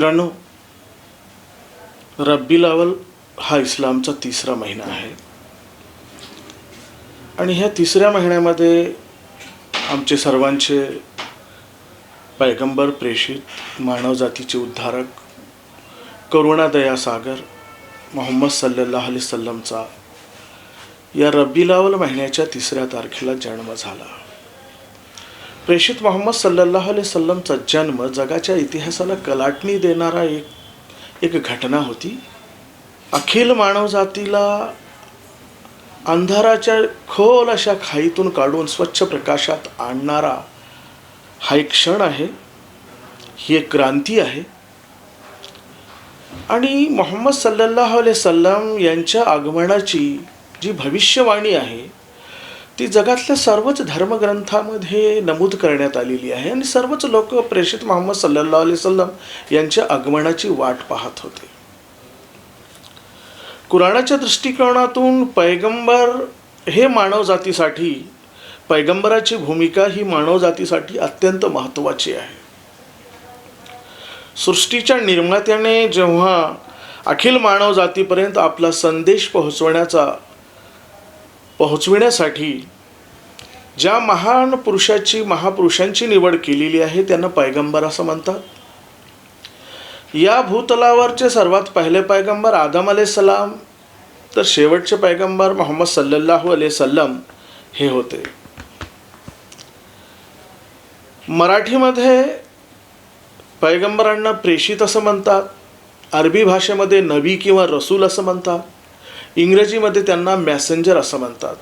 मित्रांनो, रब्बील अव्वल हा इस्लामचा तिसरा महिना आहे आणि ह्या तिसऱ्या महिन्यामध्ये आमचे सर्वांचे पैगंबर, प्रेषित, मानवजातीचे उद्धारक, करुणा दया सागर मोहम्मद सल्लल्लाहु अलैहि वसल्लमचा या रब्बील अव्वल महिन्याच्या तिसऱ्या तारखेला जन्म झाला. प्रेषित मोहम्मद सल्लल्लाहु अलैहि वसल्लमचा जन्म जगाच्या इतिहासाला कलाटणी देणारा एक घटना होती. अखिल मानवजातीला अंधाराच्या खोल अशा खाईतून काढून स्वच्छ प्रकाशात आणणारा हा एक क्षण आहे, ही एक क्रांती आहे. आणि मोहम्मद सल्लल्लाहु अलैहि वसल्लम यांच्या आगमनाची जी भविष्यवाणी आहे ती जगातल्या सर्वच धर्मग्रंथामध्ये नमूद करण्यात आलेली आहे आणि सर्वच लोक प्रेषित मोहम्मद सल्लल्लाहु अलैहि वसल्लम यांच्या आगमनाची वाट पाहत होते. कुराणाच्या दृष्टिकोनातून पैगंबर हे मानवजातीसाठी, पैगंबराची भूमिका ही मानवजातीसाठी अत्यंत महत्त्वाची आहे. सृष्टीच्या निर्मात्याने जेव्हा अखिल मानवजातीपर्यंत आपला संदेश पोहोचविण्यासाठी ज्या महापुरुषांची निवड केलेली आहे त्यांना पैगंबर असं म्हणतात. या भूतलावरचे सर्वात पहिले पैगंबर आदम अलैहिस्सलाम, तर शेवटचे पैगंबर मोहम्मद सल्लल्लाहु अलैहि वसल्लम हे होते. मराठीमध्ये पैगंबरांना प्रेषित असं म्हणतात, अरबी भाषेमध्ये नबी किंवा रसूल असं म्हणतात, इंग्रजीमध्ये त्यांना मॅसेंजर असं म्हणतात.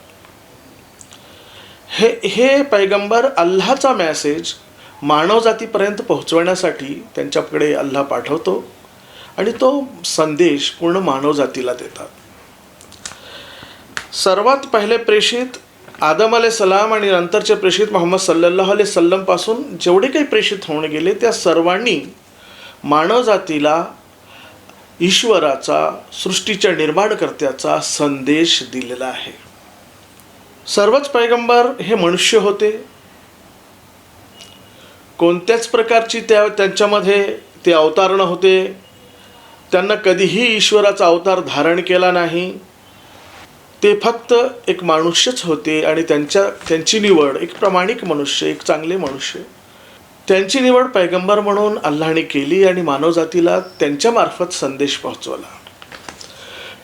हे पैगंबर अल्लाहचा मेसेज मानवजातीपर्यंत पोहोचवण्यासाठी त्यांच्याकडे अल्लाह पाठवतो आणि तो संदेश पूर्ण मानवजातीला देतात. सर्वात पहिले प्रेषित आदम अलैहिस्सलाम आणि नंतरचे प्रेषित मोहम्मद सल्लल्लाहु अलैहि वसल्लम पासून जेवढे काही प्रेषित होऊन गेले त्या सर्वांनी मानवजातीला ईश्वराचा, सृष्टीच्या निर्माणकर्त्याचा संदेश दिलेला आहे. सर्वच पैगंबर हे मनुष्य होते. कोणत्याच प्रकारची त्यांच्यामध्ये ते अवतार नव्हते. त्यांना कधीही ईश्वराचा अवतार धारण केला नाही. ते फक्त एक मनुष्यच होते आणि त्यांची निवड एक प्रामाणिक मनुष्य, एक चांगले मनुष्य, त्यांची निवड पैगंबर म्हणून अल्लाहने केली आणि मानवजातीला त्यांच्यामार्फत संदेश पोहोचवला.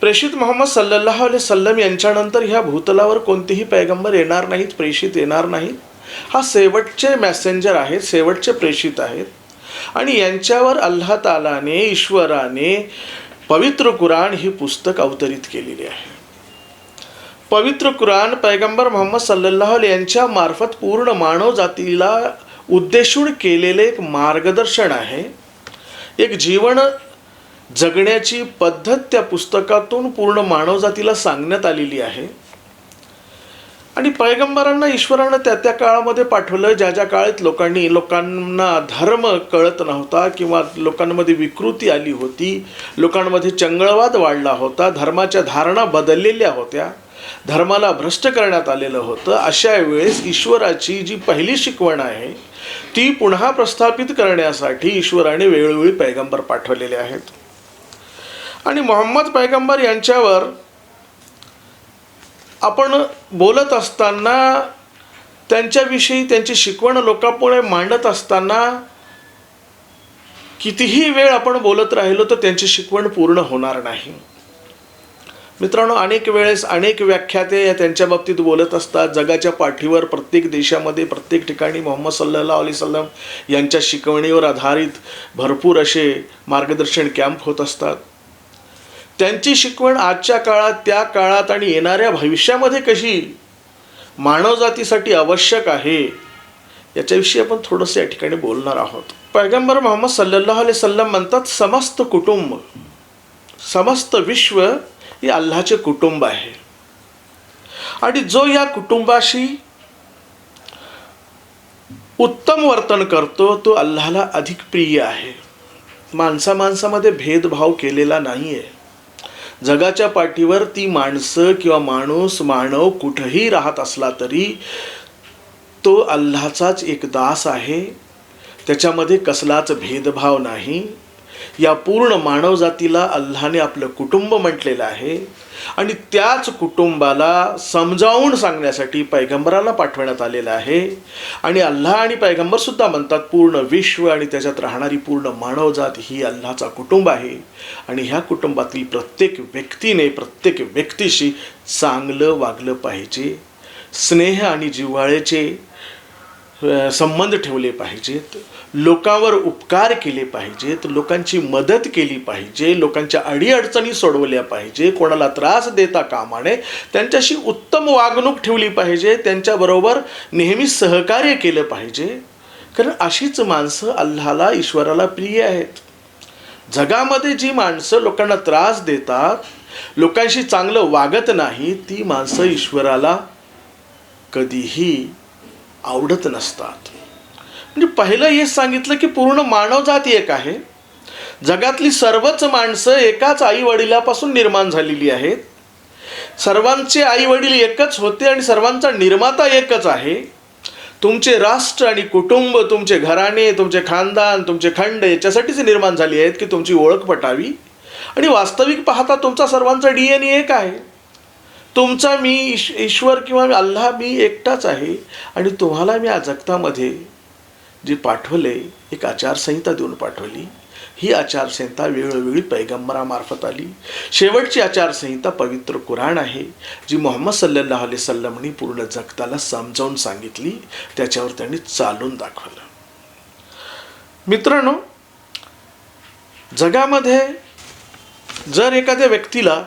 प्रेषित मोहम्मद सल्लल्लाहु अलैहि वसल्लम यांच्यानंतर ह्या भूतलावर कोणतेही पैगंबर येणार नाहीत, प्रेषित येणार नाहीत. हा शेवटचे मॅसेंजर आहेत, शेवटचे प्रेषित आहेत आणि यांच्यावर अल्लाह तालाने, ईश्वराने पवित्र कुराण ही पुस्तक अवतरित केलेली आहे. पवित्र कुराण पैगंबर मोहम्मद सल्लल्लाहु अलैहि यांच्या मार्फत पूर्ण मानवजातीला उद्देशून केलेले एक मार्गदर्शन आहे. एक जीवन जगण्याची पद्धत त्या पुस्तकातून पूर्ण मानवजातीला सांगण्यात आलेली आहे. आणि पैगंबरांना ईश्वरानं त्या काळामध्ये पाठवलं ज्या काळात लोकांना धर्म कळत नव्हता किंवा लोकांमध्ये विकृती आली होती, लोकांमध्ये चंगळवाद वाढला होता, धर्माच्या धारणा बदललेल्या होत्या, धर्माला भ्रष्ट करण्यात आलेलं होतं. अशा वेळेस ईश्वराची जी पहिली शिकवण आहे ती पुन्हा प्रस्थापित करण्यासाठी ईश्वराने वेळोवेळी पैगंबर पाठवलेले आहेत. आणि मोहम्मद पैगंबर यांच्यावर आपण बोलत असताना, त्यांच्याविषयी त्यांची शिकवण लोकांपुढे मांडत असताना कितीही वेळ आपण बोलत राहिलो तर त्यांची शिकवण पूर्ण होणार नाही. मित्रांनो, अनेक वेळेस अनेक व्याख्याते त्यांच्या बाबतीत बोलत असतात. जगाच्या पाठीवर प्रत्येक देशामध्ये, प्रत्येक ठिकाणी मोहम्मद सल्लल्लाहु अलैहि वसल्लम यांच्या शिकवणीवर आधारित भरपूर असे मार्गदर्शन कॅम्प होत असतात. त्यांची शिकवण आजच्या काळात, त्या काळात आणि येणाऱ्या भविष्यामध्ये कशी मानवजातीसाठी आवश्यक आहे याच्याविषयी आपण थोडंसं या ठिकाणी बोलणार आहोत. पैगंबर मोहम्मद सल्लल्लाहु अलैहि वसल्लम म्हणतात, समस्त कुटुंब, समस्त विश्व हे अल्लाहचे कुटुंब आहे आणि जो या कुटुंबाशी उत्तम वर्तन करतो तो अल्लाहला अधिक प्रिय आहे. माणसामध्ये भेदभाव केलेला नाही आहे. जगाच्या पाठीवर ती माणसं किंवा मानव कुठेही राहत असला तरी तो अल्लाहचाच एक दास आहे. त्याच्यामध्ये कसलाच भेदभाव नाही. या पूर्ण मानवजातीला अल्लाहने आपलं कुटुंब म्हटलेलं आहे आणि त्याच कुटुंबाला समजावून सांगण्यासाठी पैगंबराला पाठवण्यात आलेलं आहे. आणि अल्लाह आणि पैगंबरसुद्धा म्हणतात पूर्ण विश्व आणि त्याच्यात राहणारी पूर्ण मानवजात ही अल्लाहचा कुटुंब आहे आणि ह्या कुटुंबातील प्रत्येक व्यक्तीने प्रत्येक व्यक्तीशी चांगलं वागलं पाहिजे, स्नेह आणि जिव्हाळ्याचे संबंध ठेवले पाहिजेत, लोकांवर उपकार केले पाहिजेत, लोकांची मदत केली पाहिजे, लोकांच्या अडीअडचणी सोडवल्या पाहिजे, कोणाला त्रास देता कामा नये, त्यांच्याशी उत्तम वागणूक ठेवली पाहिजे, त्यांच्याबरोबर नेहमी सहकार्य केलं पाहिजे. कारण अशीच माणसं अल्लाहला ईश्वराला प्रिय आहेत. जगामध्ये जी माणसं लोकांना त्रास देतात, लोकांशी चांगलं वागत नाही, ती माणसं ईश्वराला कधीही आवडत नसतात. म्हणजे पहिलं हे सांगितलं की पूर्ण मानवजात एक आहे. जगातली सर्वच माणसं एकाच आई वडिलापासून निर्माण झालेली आहेत. सर्वांचे आई वडील एकच होते आणि सर्वांचा निर्माता एकच आहे. तुमचे राष्ट्र आणि कुटुंब, तुमचे घराणे, तुमचे खानदान, तुमचे खंड याच्यासाठीच निर्माण झाली आहेत की तुमची ओळख पटावी. आणि वास्तविक पाहता तुमचा सर्वांचा DNA एक आहे. तुमचा मी ईश्वर किंवा अल्लाह मी एकटाच आहे आणि तुम्हाला मी या जगतामध्ये जे पाठवले एक आचारसंहिता देऊन पाठवली. ही आचारसंहिता वेळोवेळी पैगंबरामार्फत आली. शेवटची आचारसंहिता पवित्र कुराण आहे जी मुहम्मद सल्लल्लाहु अलैहि वसल्लमनी पूर्ण जगताला समजावून सांगितली, त्याच्यावर त्यांनी चालून दाखवलं. मित्रांनो, जगामध्ये जर एखाद्या व्यक्तीला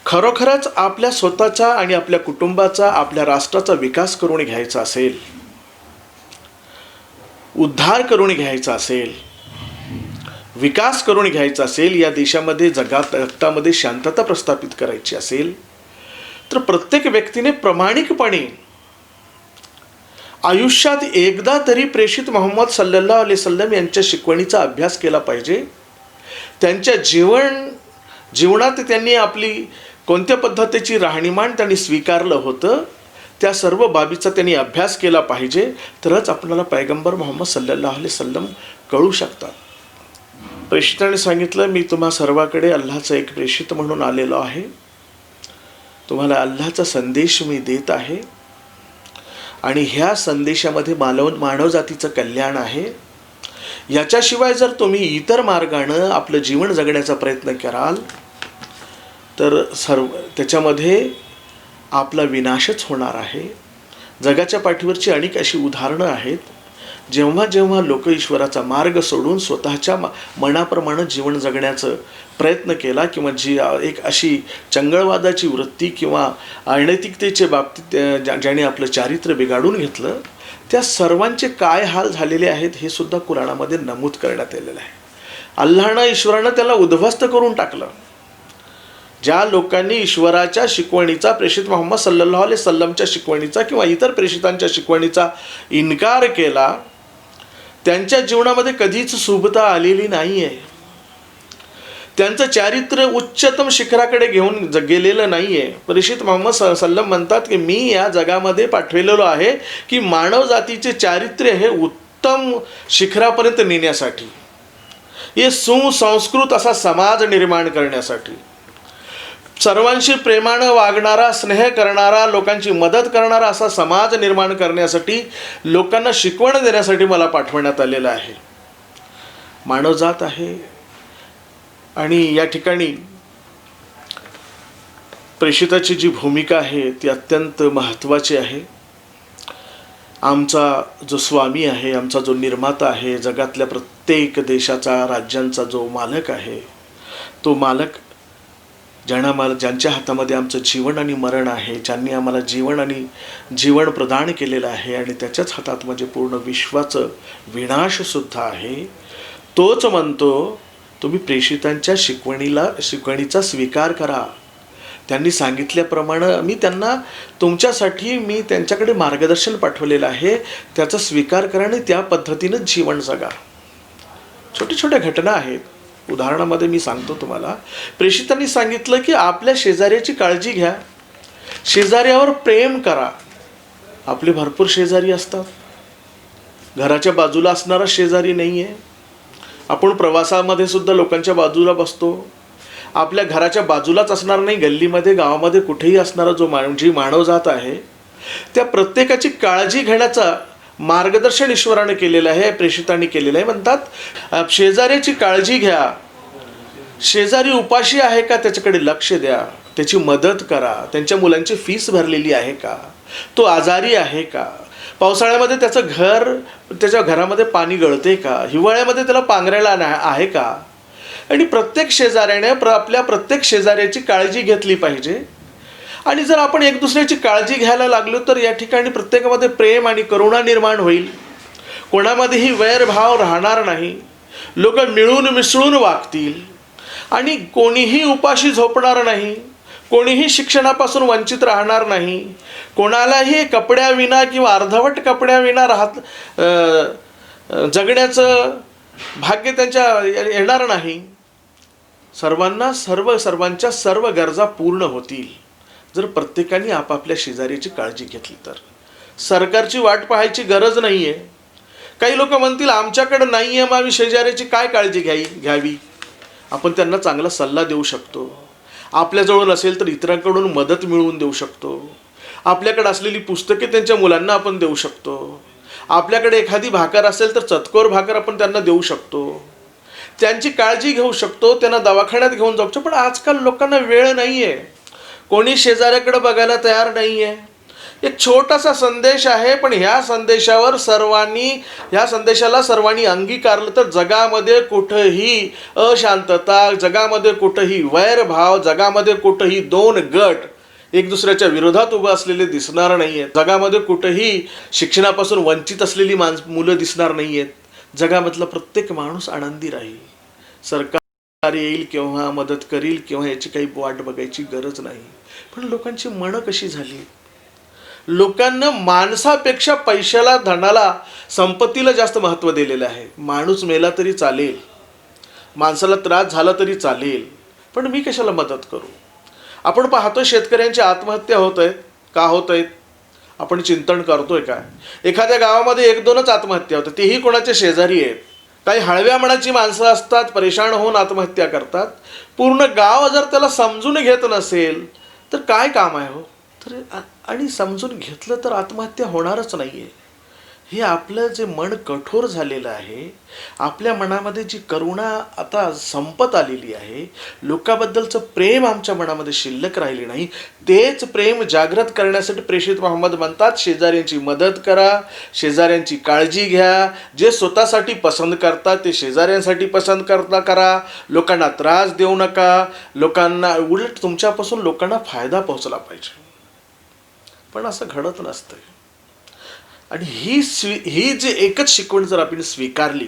खरोखरच आपल्या स्वतःचा आणि आपल्या कुटुंबाचा, आपल्या राष्ट्राचा विकास करून घ्यायचा असेल, उद्धार करून घ्यायचा असेल, विकास करून घ्यायचा असेल, या देशामध्ये जगतामध्ये शांतता प्रस्थापित करायची असेल, तर प्रत्येक व्यक्तीने प्रामाणिकपणे आयुष्यात एकदा तरी प्रेषित मुहम्मद सल्लल्लाहु अलैहि वसल्लम यांच्या शिकवणीचा अभ्यास केला पाहिजे. त्यांच्या जीवनात त्यांनी आपली कोणत्या पद्धतीची राहणीमान त्यांनी स्वीकारलं होतं, त्या सर्व बाबीचा त्यांनी अभ्यास केला पाहिजे. तरच आपल्याला पैगंबर मुहम्मद सल्लल्लाहु अलैहि वसल्लम कळू शकतात. प्रेषिताने सांगितलं, मी तुम्हा सर्वाकडे अल्लाहचा एक प्रेषित म्हणून आलेलो आहे. तुम्हाला अल्लाहचा संदेश मी देत आहे आणि ह्या संदेशामध्ये मानवजातीचं कल्याण आहे. याच्याशिवाय जर तुम्ही इतर मार्गानं आपलं जीवन जगण्याचा प्रयत्न कराल तर त्याच्यामध्ये आपला विनाशच होणार आहे. जगाच्या पाठीवरची अनेक अशी उदाहरणं आहेत, जेव्हा जेव्हा लोक ईश्वराचा मार्ग सोडून स्वतःच्या मनाप्रमाणे जीवन जगण्याचा प्रयत्न केला किंवा जी एक अशी चंगळवादाची वृत्ती किंवा अनैतिकतेच्या बाबतीत ज्याने आपलं चारित्र्य बिघाडून घेतलं, त्या सर्वांचे काय हाल झालेले आहेत हे सुद्धा कुराणामध्ये नमूद करण्यात आलेलं आहे. अल्लाहनं ईश्वरानं त्याला उद्ध्वस्त करून टाकलं. ज्या लोकांनी ईश्वराच्या शिकवणीचा, प्रेषित मुहम्मद सल्लल्लाहु अलैहि वसल्लमच्या शिकवणीचा किंवा इतर प्रेषितांच्या शिकवणीचा इन्कार केला, त्यांच्या जीवनामध्ये कधीच शुभता आलेली नाही आहे. त्यांचं चारित्र्य उच्चतम शिखराकडे घेऊन गेलेलं नाही आहे. प्रेषित मुहम्मद सल्लम म्हणतात की मी या जगामध्ये पाठवलेलो आहे की मानव जातीचे चारित्र्य हे उत्तम शिखरापर्यंत नेण्यासाठी, हे सुसंस्कृत असा समाज निर्माण करण्यासाठी, सर्वांशी प्रेमानं वागणारा, स्नेह करणारा, लोकांची मदत करणारा असा समाज निर्माण करण्यासाठी, लोकांना शिकवण देण्यासाठी मला पाठवण्यात आलेलं आहे. मानवजात आहे आणि या ठिकाणी प्रेषिताची जी भूमिका आहे ती अत्यंत महत्त्वाची आहे. आमचा जो स्वामी आहे, आमचा जो निर्माता आहे, जगातल्या प्रत्येक देशाचा, राज्यांचा जो मालक आहे, तो मालक ज्यांच्या हातामध्ये आमचं जीवन आणि मरण आहे, ज्यांनी आम्हाला जीवन प्रदान केलेलं आहे आणि त्याच्याच हातात म्हणजे पूर्ण विश्वाचं विनाशसुद्धा आहे, तोच म्हणतो तुम्ही प्रेषितांच्या शिकवणीचा स्वीकार करा. त्यांनी सांगितल्याप्रमाणे मी त्यांच्याकडे मार्गदर्शन पाठवलेलं आहे, त्याचा स्वीकार करा आणि त्या पद्धतीनं जीवन जगा. छोट्या छोट्या घटना आहेत. उदाहरणामध्ये मी सांगतो तुम्हाला. प्रेषितांनी सांगितलं की आपल्या शेजाऱ्याची काळजी घ्या, शेजाऱ्यावर प्रेम करा. आपले भरपूर शेजारी असतात, घराच्या बाजूला असणारा शेजारी नाही आहे, आपण प्रवासामध्ये सुद्धा लोकांच्या बाजूला बसतो. आपल्या घराच्या बाजूलाच असणार नाही, गल्लीमध्ये गावामध्ये कुठेही असणारा जी मानवजात आहे त्या प्रत्येकाची काळजी घेण्याचा मार्गदर्शन ईश्वराने केलेलं आहे, प्रेषितांनी केलेलं आहे. म्हणतात शेजाऱ्याची काळजी घ्या, शेजारी उपाशी आहे का त्याच्याकडे लक्ष द्या, त्याची मदत करा, त्यांच्या मुलांची फीस भरलेली आहे का, तो आजारी आहे का, पावसाळ्यामध्ये त्याच्या घरामध्ये पाणी गळते का, हिवाळ्यामध्ये त्याला पांघरायला आहे का. आणि प्रत्येक शेजाऱ्याने आपल्या प्रत्येक शेजाऱ्याची काळजी घेतली पाहिजे. आणि जर आपण एक दुसऱ्याची काळजी घ्यायला लागलो तर या ठिकाणी प्रत्येकामध्ये प्रेम आणि करुणा निर्माण होईल, कोणामध्येही वैरभाव राहणार नाही, लोक मिळून मिसळून वागतील आणि कोणीही उपाशी झोपणार नाही, कोणीही शिक्षणापासून वंचित राहणार नाही, कोणालाही कपड्याविना किंवा अर्धवट कपड्याविना जगण्याचं भाग्य त्यांच्या येणार नाही. सर्वांच्या सर्व गरजा पूर्ण होतील जर प्रत्येकाने आपापल्या शेजाऱ्याची काळजी घेतली तर. सरकारची वाट पाहायची गरज नाही आहे. काही लोक म्हणतील आमच्याकडे नाही आहे, मग आम्ही शेजाऱ्याची काय काळजी घ्यावी. आपण त्यांना चांगला सल्ला देऊ शकतो. आपल्याजवळ नसेल तर इतरांकडून मदत मिळवून देऊ शकतो. आपल्याकडे असलेली पुस्तके त्यांच्या मुलांना आपण देऊ शकतो. आपल्याकडे एखादी भाकर असेल तर चतकोर भाकर आपण त्यांना देऊ शकतो. त्यांची काळजी घेऊ शकतो, त्यांना दवाखान्यात घेऊन जाऊ शकतो. पण आजकाल लोकांना वेळ नाही आहे, कोणी शेजाऱ्याकडे बघायला तयार नाही आहे. एक छोटासा संदेश आहे, पण ह्या संदेशाला सर्वांनी अंगीकारलं तर जगामध्ये कुठंही अशांतता, जगामध्ये कुठंही वैरभाव, जगामध्ये कुठंही दोन गट एक दुसऱ्याच्या विरोधात उभं असलेले दिसणार नाही आहेत. जगामध्ये कुठंही शिक्षणापासून वंचित असलेली मुलं दिसणार नाही आहेत. जगामधला प्रत्येक माणूस आनंदी राहील. सरकार येईल केव्हा, मदत करील केव्हा, याची काही वाट बघायची गरज नाही. पण लोकांची मनं कशी झाली, लोकांना माणसापेक्षा पैशाला, धनाला, संपत्तीला जास्त महत्त्व दिलेलं आहे. माणूस मेला तरी चालेल, माणसाला त्रास झाला तरी चालेल, पण मी कशाला मदत करू. आपण पाहतो शेतकऱ्यांची आत्महत्या होत आहेत. का होत आहेत आपण चिंतन करतोय का. एखाद्या गावामध्ये 1-2च आत्महत्या होतात, तेही कोणाचे शेजारी आहेत. काही हळव्या मनाची माणसं असतात, परेशान होऊन आत्महत्या करतात. पूर्ण गाव जर त्याला समजून घेत नसेल तर काय काम आहे हो. तर आणि समजून घेतलं तर आत्महत्या होणारच नाही आहे. हे आपलं जे मन कठोर झालेलं आहे, आपल्या मनामध्ये जी करुणा आता संपत आलेली आहे, लोकांबद्दलचं प्रेम आमच्या मनामध्ये शिल्लक राहिली नाही. तेच प्रेम जागृत करण्यासाठी प्रेषित मोहम्मद म्हणतात शेजाऱ्यांची मदत करा, शेजाऱ्यांची काळजी घ्या. जे स्वतःसाठी पसंत करतात ते शेजाऱ्यांसाठी पसंत करा. लोकांना त्रास देऊ नका. लोकांना उलट तुमच्यापासून लोकांना फायदा पोहोचला पाहिजे. पण असं घडत नसतं. आणि ही जी एकच शिकवण जर आपण स्वीकारली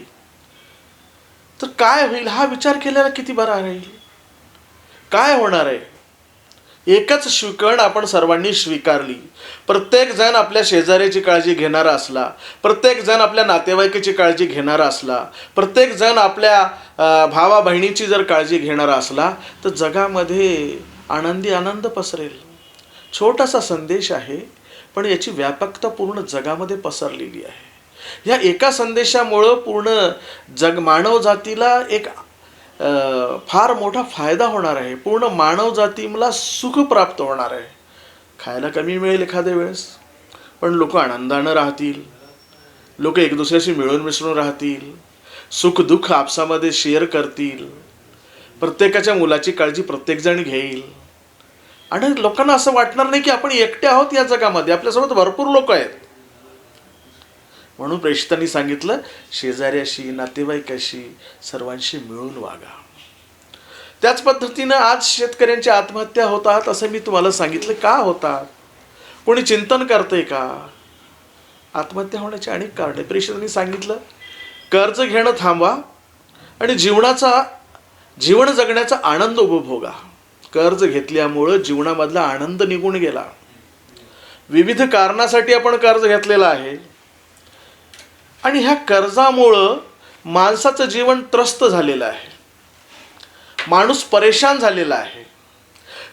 तर काय होईल हा विचार केलेला किती बरा राहील. काय होणार आहे. एकच शिकवण आपण सर्वांनी स्वीकारली. प्रत्येक जण आपल्या शेजाऱ्याची काळजी घेणारा असला, प्रत्येक जण आपल्या नातेवाईकाची काळजी घेणारा असला, प्रत्येक जण आपल्या भावा बहिणीची जर काळजी घेणारा असला तर जगामध्ये आनंद पसरेल. छोटासा संदेश आहे, पण याची व्यापकता पूर्ण जगामध्ये पसरलेली आहे. या एका संदेशामुळं पूर्ण मानवजातीला एक फार मोठा फायदा होणार आहे. पूर्ण मानवजातीला सुख प्राप्त होणार आहे. खायला कमी मिळेल एखाद्या वेळेस, पण लोक आनंदानं राहतील, लोक एक दुसऱ्याशी मिळून मिसळून राहतील, सुख दुःख आपसामध्ये शेअर करतील, प्रत्येकाच्या मुलाची काळजी प्रत्येकजण घेईल. आणि लोकांना असं वाटणार नाही की आपण एकटे आहोत या जगामध्ये, आपल्यासोबत भरपूर लोक आहेत. म्हणून प्रेषितांनी सांगितलं शेजाऱ्याशी, नातेवाईकाशी, सर्वांशी मिळून वागा. त्याच पद्धतीनं आज शेतकऱ्यांच्या आत्महत्या होतात असं मी तुम्हाला सांगितलं. का होतात, कोणी चिंतन करतंय का. आत्महत्या होण्याची अनेक कारणे प्रेषितांनी सांगितलं. कर्ज घेणं थांबवा आणि जीवन जगण्याचा आनंद उपभोगा. कर्ज घेतल्यामुळं जीवनामधला आनंद निघून गेला. विविध कारणासाठी आपण कर्ज घेतलेलं आहे आणि ह्या कर्जामुळं माणसाचं जीवन त्रस्त झालेलं आहे. माणूस परेशान झालेला आहे.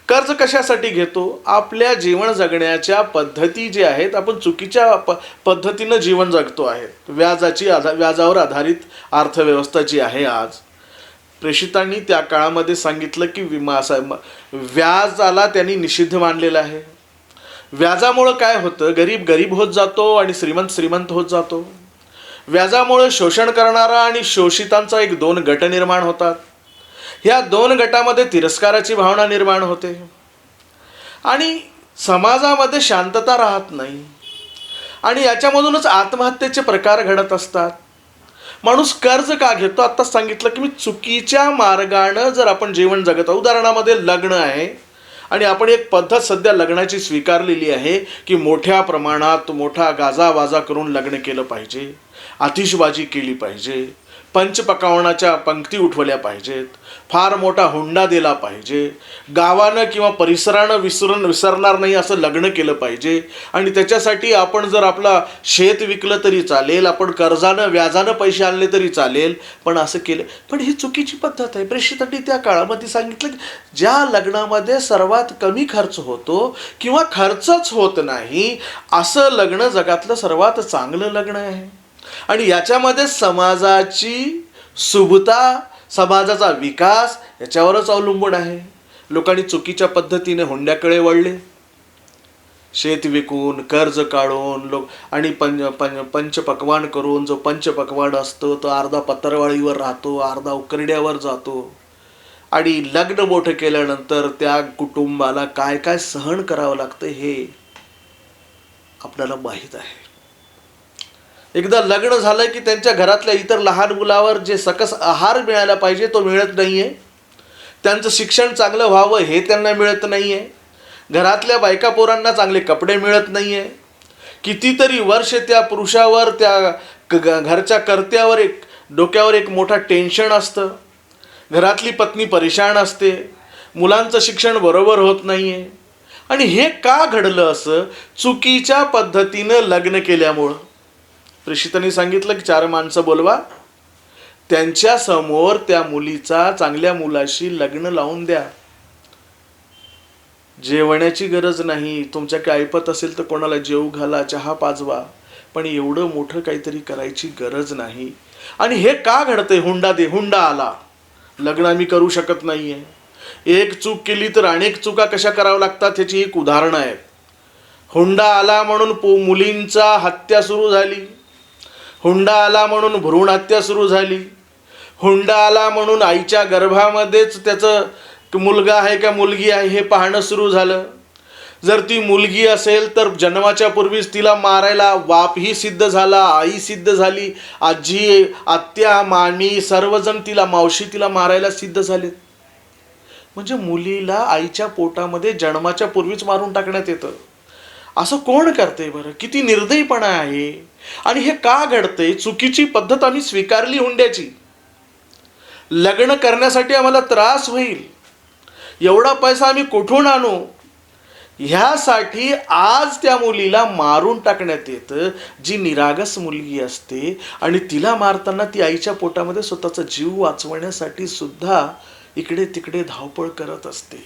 कर्ज कशासाठी घेतो? आपल्या जीवन जगण्याच्या पद्धती जे आहेत, आपण चुकीच्या पद्धतीनं जीवन जगतो आहे. व्याजावर आधारित अर्थव्यवस्था जी आहे आज, प्रेषितांनी त्या काळामध्ये सांगितलं की व्याजाला त्यांनी निषिद्ध मानलेलं आहे. व्याजामुळं काय होतं? गरीब गरीब होत जातो आणि श्रीमंत श्रीमंत होत जातो. व्याजामुळे शोषण करणारा आणि शोषितांचा एक दोन गट निर्माण होतात. ह्या दोन गटामध्ये तिरस्काराची भावना निर्माण होते आणि समाजामध्ये शांतता राहत नाही आणि याच्यामधूनच आत्महत्येचे प्रकार घडत असतात. माणूस कर्ज का घेतो? आत्ताच सांगितलं की मी चुकीच्या मार्गानं जर आपण जीवन जगत आहोत. उदाहरणामध्ये लग्न आहे आणि आपण एक पद्धत सध्या लग्नाची स्वीकारलेली आहे की मोठ्या प्रमाणात मोठा गाजावाजा करून लग्न केलं पाहिजे, आतिषबाजी केली पाहिजे, पंचपक्वान्नाच्या पंक्ती उठवल्या पाहिजेत, फार मोठा हुंडा दिला पाहिजे, गावानं किंवा परिसरानं विसरणार नाही असं लग्न केलं पाहिजे आणि त्याच्यासाठी आपण जर आपला शेत विकलं तरी चालेल, आपण कर्जानं व्याजानं पैसे आणले तरी चालेल, पण असं केलं. पण ही चुकीची पद्धत आहे. प्रेषितांनी त्या काळामध्ये सांगितलं की ज्या लग्नामध्ये सर्वात कमी खर्च होतो किंवा खर्चच होत नाही असं लग्न जगातलं सर्वात चांगलं लग्न आहे आणि याच्यामध्ये समाजाची शुभता, समाजाचा विकास याच्यावरच अवलंबून आहे. लोकांनी चुकीच्या पद्धतीने हुंड्याकडे वळले. शेत विकून, कर्ज काढून आणि पंचपक्वान करून, जो पंचपक्वान असतो तो अर्धा पत्रवाळीवर राहतो, अर्धा उकरड्यावर जातो आणि लग्न मोठं केल्यानंतर त्या कुटुंबाला काय काय सहन करावं लागतं हे आपल्याला माहीत आहे. एकदा लग्न झालं की त्यांच्या घरातल्या इतर लहान मुलावर जे सकस आहार मिळायला पाहिजे तो मिळत नाही आहे. त्यांचं शिक्षण चांगलं व्हावं हे त्यांना मिळत नाही आहे. घरातल्या बायका पोरांना चांगले कपडे मिळत नाही आहे. कितीतरी वर्ष त्या पुरुषावर, त्या घरच्या कर्त्यावर डोक्यावर एक मोठा टेन्शन असतं. घरातली पत्नी परेशान असते. मुलांचं शिक्षण बरोबर होत नाही आहे. आणि हे का घडलं? असं चुकीच्या पद्धतीनं लग्न केल्यामुळं. प्रेषितांनी सांगितलं की 4 माणसं बोलवा, त्यांच्या समोर त्या मुलीचा, चांगल्या मुलाशी लग्न लावून द्या. जेवण्याची गरज नाही. तुमच्याकडे ऐपत असेल तर कोणाला जेवू घाला, चहा पाजवा, पण एवढं मोठं काहीतरी करायची गरज नाही. आणि हे का घडतंय? हुंडा आला, लग्न आम्ही करू शकत नाहीये. एक चूक केली तर अनेक चुका कशा कराव्या लागतात ह्याची एक उदाहरणं आहेत. हुंडा आला म्हणून मुलींचा हत्या सुरू झाली. हुंडा आला म्हणून भ्रूण हत्या सुरू झाली. हुंडा आला म्हणून आईच्या गर्भामध्येच त्याचं मुलगा आहे का मुलगी आहे हे पाहणं सुरू झालं. जर ती मुलगी असेल तर जन्माच्या पूर्वीच तिला मारायला बापही सिद्ध झाला, आई सिद्ध झाली, आजी, आत्या, मामी सर्वजण मावशी तिला मारायला सिद्ध झाले. म्हणजे मुलीला आईच्या पोटामध्ये जन्माच्या पूर्वीच मारून टाकण्यात येतं. असं कोण करते बरं? किती निर्दयीपणा आहे. आणि हे का घडते? चुकीची पद्धत आम्ही स्वीकारली हुंड्याची. लग्न करण्यासाठी आम्हाला त्रास होईल, एवढा पैसा आम्ही कुठून आणू, ह्यासाठी आज त्या मुलीला मारून टाकण्यात येतं. जी निरागस मुलगी असते आणि तिला मारताना ती आईच्या पोटामध्ये स्वतःचा जीव वाचवण्यासाठी सुद्धा इकडे तिकडे धावपळ करत असते.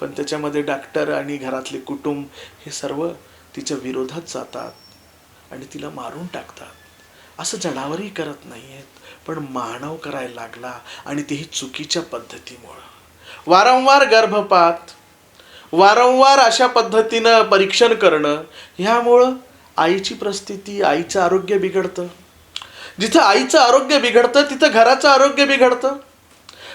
पण त्याच्यामध्ये डॉक्टर आणि घरातले कुटुंब हे सर्व तिच्या विरोधात जातात आणि तिला मारून टाकतात. असं जनावरही करत नाही आहेत, पण मानव करायला लागला आणि तेही चुकीच्या पद्धतीमुळं. वारंवार गर्भपात, वारंवार अशा पद्धतीनं परीक्षण करणं, ह्यामुळं आईची परिस्थिती, आईचं आरोग्य बिघडतं. जिथं आईचं आरोग्य बिघडतं तिथं घराचं आरोग्य बिघडतं.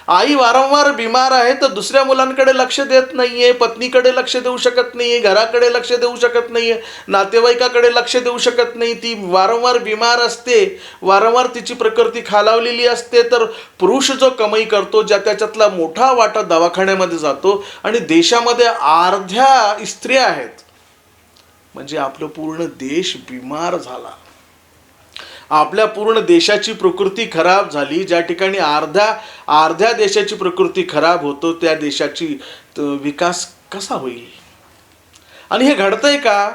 आई वारंवार बिमार आहे तर दुसऱ्या मुलांकडे लक्ष देत नाहीये, पत्नीकडे लक्ष देऊ शकत नाहीये, घराकडे लक्ष देऊ शकत नाहीये, नातेवाईकाकडे लक्ष देऊ शकत नाही. ती वारंवार बिमार असते, वारंवार तिची प्रकृती खालावलेली असते. तर पुरुष जो कमाई करतो, त्याच्यातला मोठा वाटा दवाखान्यामध्ये जातो आणि देशामध्ये अर्ध्या स्त्रिया आहेत. म्हणजे आपलं पूर्ण देश बिमार झाला. आपल्या पूर्ण देशाची प्रकृती खराब झाली. ज्या ठिकाणी अर्ध्या देशाची प्रकृती खराब होतो त्या देशाची विकास कसा होईल? आणि हे घडतंय का?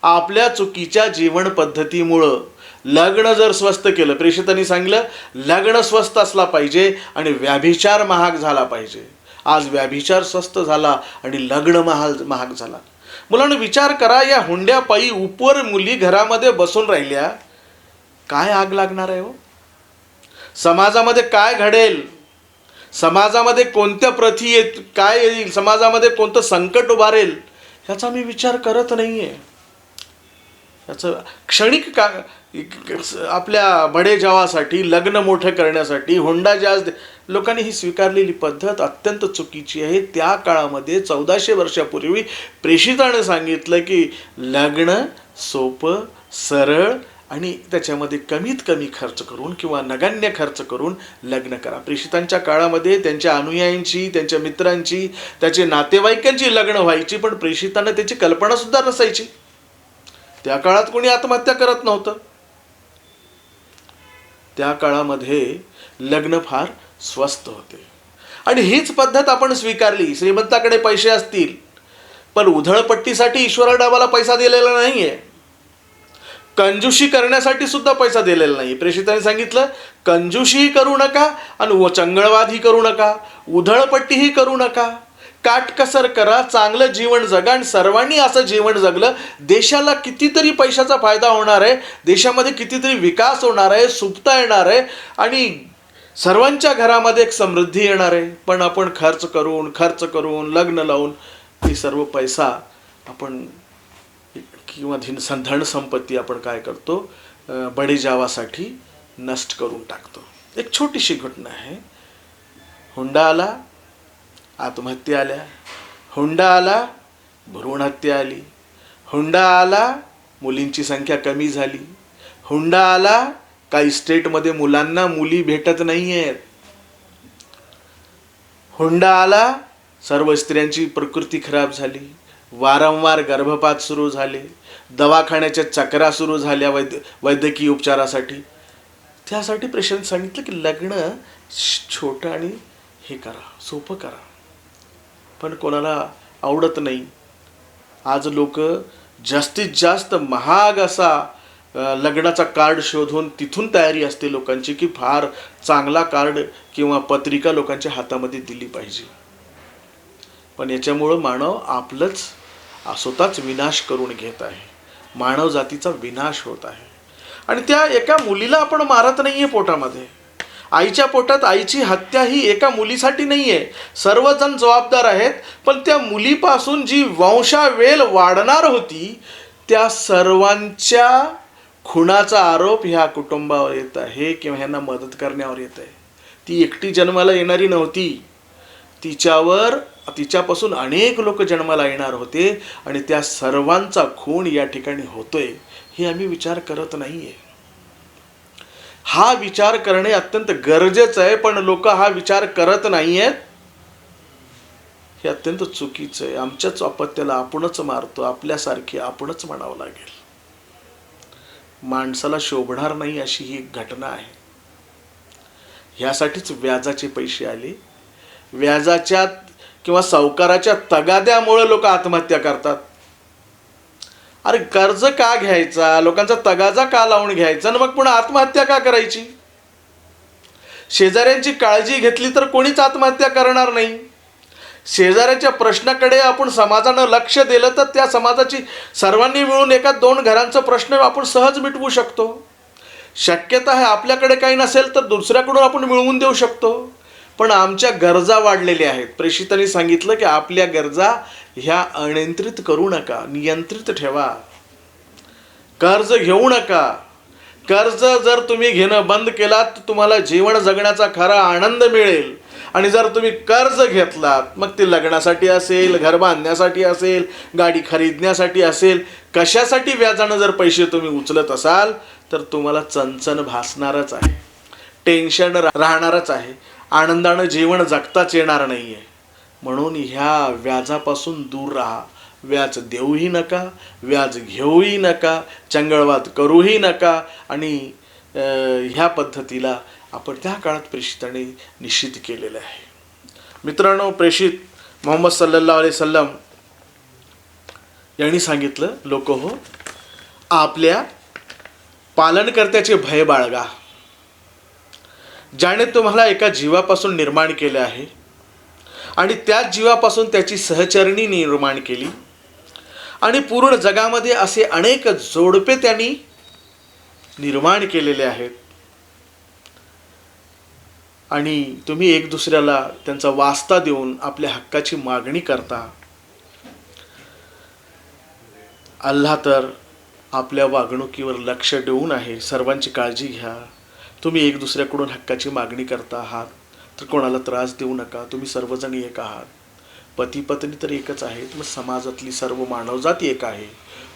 आपल्या चुकीच्या जीवन पद्धतीमुळं. लग्न जर स्वस्त केलं, प्रेषितांनी सांगितलं लग्न स्वस्त असला पाहिजे आणि व्याभिचार महाग झाला पाहिजे. आज व्याभिचार स्वस्त झाला आणि लग्न महाग झाला. मुलांना विचार करा, या हुंड्यापायी उपवर मुली घरामध्ये बसून राहिल्या, काय आग लागणार आहे हो? समाजामध्ये काय घडेल? समाजामध्ये कोणत्या प्रथी काय येईल? समाजामध्ये कोणतं संकट उभारेल ह्याचा मी विचार करत नाहीये. याचं क्षणिक का आपल्या बडेजावासाठी, लग्न मोठं करण्यासाठी हुंडा जास्त लोकांनी ही स्वीकारलेली पद्धत अत्यंत चुकीची आहे. त्या काळामध्ये 1400 वर्षापूर्वी प्रेषिताने सांगितलं की लग्न सोपं, सरळ आणि त्याच्यामध्ये कमीत कमी खर्च करून किंवा नगण्य खर्च करून लग्न करा. प्रेषितांच्या काळामध्ये त्यांच्या अनुयायांची, त्यांच्या मित्रांची, त्याचे नातेवाईकांची लग्न व्हायची, पण प्रेषितांना त्याची कल्पनासुद्धा नसायची. त्या काळात कोणी आत्महत्या करत नव्हतं. त्या काळामध्ये लग्न फार स्वस्त होते आणि हीच पद्धत आपण स्वीकारली. श्रीमंताकडे पैसे असतील पण उधळपट्टीसाठी ईश्वराने आम्हाला पैसा दिलेला नाहीये. कंजूशी करण्यासाठी सुद्धा पैसा दिलेला नाही. प्रेषितांनी सांगितलं कंजूशीही करू नका आणि चंगळवादही करू नका, उधळपट्टीही करू नका, काटकसर करा, चांगलं जीवन जगा. आणि सर्वांनी असं जीवन जगलं, देशाला कितीतरी पैशाचा फायदा होणार आहे, देशामध्ये कितीतरी विकास होणार आहे, सुप्ता येणार आहे आणि सर्वांच्या घरामध्ये एक समृद्धी येणार आहे. पण आपण खर्च करून लग्न लावून ही सर्व पैसा आपण किंवा धन संपत्ती आपण काय करतो, बडेजावासाठी नष्ट करून टाकतो. एक छोटीशी घटना आहे. हुंडा आला, आत्महत्या आल्या. हुंडा आला, भ्रूण हत्या आली. हुंडा आला, मुलींची संख्या कमी झाली. हुंडा आला, काही स्टेटमध्ये मुलांना मुली भेटत नाही आहेत. हुंडा आला, सर्व स्त्रियांची प्रकृती खराब झाली. वारंवार गर्भपात सुरू झाले. दवाखान्याच्या चक्रा सुरू झाल्या वैद्यकीय उपचारासाठी. त्यासाठी प्रेषितांनी सांगितलं की लग्न छोटं आणि हे करा, सोपं करा. पण कोणाला आवडत नाही. आज लोक जास्तीत जास्त महाग असा लग्नाचा कार्ड शोधून तिथून तयारी असते लोकांची की फार चांगला कार्ड किंवा पत्रिका लोकांच्या हातामध्ये दिली पाहिजे. पण याच्यामुळं मानव आपलंच स्वतःच विनाश करून घेत आहे. मानव जातीचा विनाश होत आहे. आणि त्या एका मुलीला आपण मारत नाहीये पोटामध्ये. आईच्या पोटात आईची हत्या ही एका मुलीसाठी नाही आहे. सर्वजण जबाबदार आहेत. पण त्या मुलीपासून जी वंशावेल वाढणार होती त्या सर्वांच्या खुनाचा आरोप ह्या कुटुंबावर येत आहे किंवा ह्यांना मदत करण्यावर येत आहे. ती एकटी जन्माला येणारी नव्हती. तिच्यापासून अनेक लोक जन्माला येणार होते आणि त्या सर्वांचा खून या ठिकाणी होतोय हे आम्ही विचार करत नाहीये. हा विचार करणे अत्यंत गरजेचं आहे, पण लोक हा विचार करत नाहीयेत. हे अत्यंत चुकीचं आहे. आमच्याच अपत्याला आपणच मारतो, आपल्यासारखे आपणच म्हणावं लागेल. माणसाला शोभणार नाही अशी ही एक घटना आहे. ह्यासाठीच व्याजाचे पैसे आले. व्याजाच्या किंवा सावकाराच्या तगाद्यामुळे लोक आत्महत्या करतात. अरे कर्ज का घ्यायचा, लोकांचा तगादा का लावून घ्यायचा आणि मग पुन्हा आत्महत्या का करायची? शेजाऱ्यांची काळजी घेतली तर कोणीच आत्महत्या करणार नाही. शेजाऱ्याच्या प्रश्नाकडे आपण समाजानं लक्ष दिलं तर त्या समाजाची सर्वांनी मिळून एका दोन घरांचा प्रश्न आपण सहज मिटवू शकतो. शक्यता आहे आपल्याकडे काही नसेल तर दुसऱ्याकडून आपण मिळवून देऊ शकतो. पण आमच्या गरजा वाढलेल्या आहेत. प्रेषितांनी सांगितलं की आपल्या गरजा ह्या अनियंत्रित करू नका, नियंत्रित ठेवा. कर्ज घेऊ नका. कर्ज जर तुम्ही घेणं बंद केलात तर तुम्हाला जीवन जगण्याचा खरा आनंद मिळेल. आणि जर तुम्ही कर्ज घेतलात मग ते लग्नासाठी असेल, घर बांधण्यासाठी असेल, गाडी खरीदण्यासाठी असेल, कशासाठी व्याजानं जर पैसे तुम्ही उचलत असाल तर तुम्हाला चणचण भासणारच आहे, टेन्शन राहणारच आहे, आनंदानं जीवन जगताच येणार नाही आहे. म्हणून ह्या व्याजापासून दूर राहा. व्याज देऊही नका, व्याज घेऊही नका, चंगळवाद करूही नका. आणि ह्या पद्धतीला आपण त्या काळात प्रेषिताने निश्चित केलेलं आहे. मित्रांनो, प्रेषित मोहम्मद सल्लल्लाहु अलैहि वसल्लम यांनी सांगितलं, लोक हो, आपल्या पालनकर्त्याचे भय बाळगा, ज्याने तुम्हाला एका जीवापासून निर्माण केले आहे आणि त्याच जीवापासून त्याची सहचरणी निर्माण केली आणि पूर्ण जगामध्ये असे अनेक जोडपे त्यांनी निर्माण केलेले आहेत. आणि तुम्ही एक दुसऱ्याला त्यांचा वास्ता देऊन आपल्या हक्काची मागणी करता. अल्लाह तर आपल्या वागणुकीवर लक्ष देऊन आहे. सर्वांची काळजी घ्या. तुम्ही एक दुसऱ्याकडून हक्काची मागणी करता आहात तर कोणाला त्रास देऊ नका. तुम्ही सर्वजण एक आहात. पती पत्नी तर एकच आहेत. मग समाजातली सर्व मानवजाती एक आहे.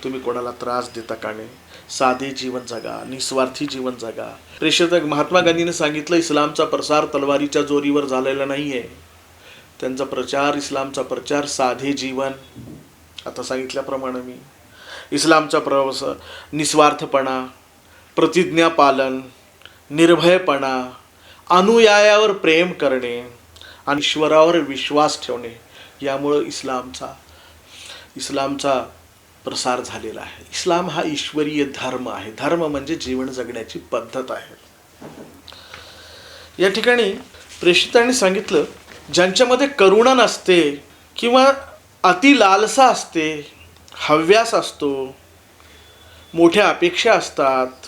तुम्ही कोणाला त्रास देता का नाही. साधे जीवन जगा, निस्वार्थी जीवन जगा. प्रेषित महात्मा गांधीने सांगितलं, इस्लामचा प्रसार तलवारीच्या जोरीवर झालेला नाही आहे. त्यांचा प्रचार, इस्लामचा प्रचार साधे जीवन. आता सांगितल्याप्रमाणे मी इस्लामचा प्रवास निस्वार्थपणा, प्रतिज्ञा पालन, निर्भयपणा, अनुयायावर प्रेम करणे आणि ईश्वरावर विश्वास ठेवणे, यामुळं इस्लामचा प्रसार झालेला आहे. इस्लाम हा ईश्वरीय धर्म आहे. धर्म म्हणजे जीवन जगण्याची पद्धत आहे. या ठिकाणी प्रेषितांनी सांगितलं, ज्यांच्यामध्ये करुणा नसते किंवा अति लालसा असते, हव्यास असतो, मोठ्या अपेक्षा असतात,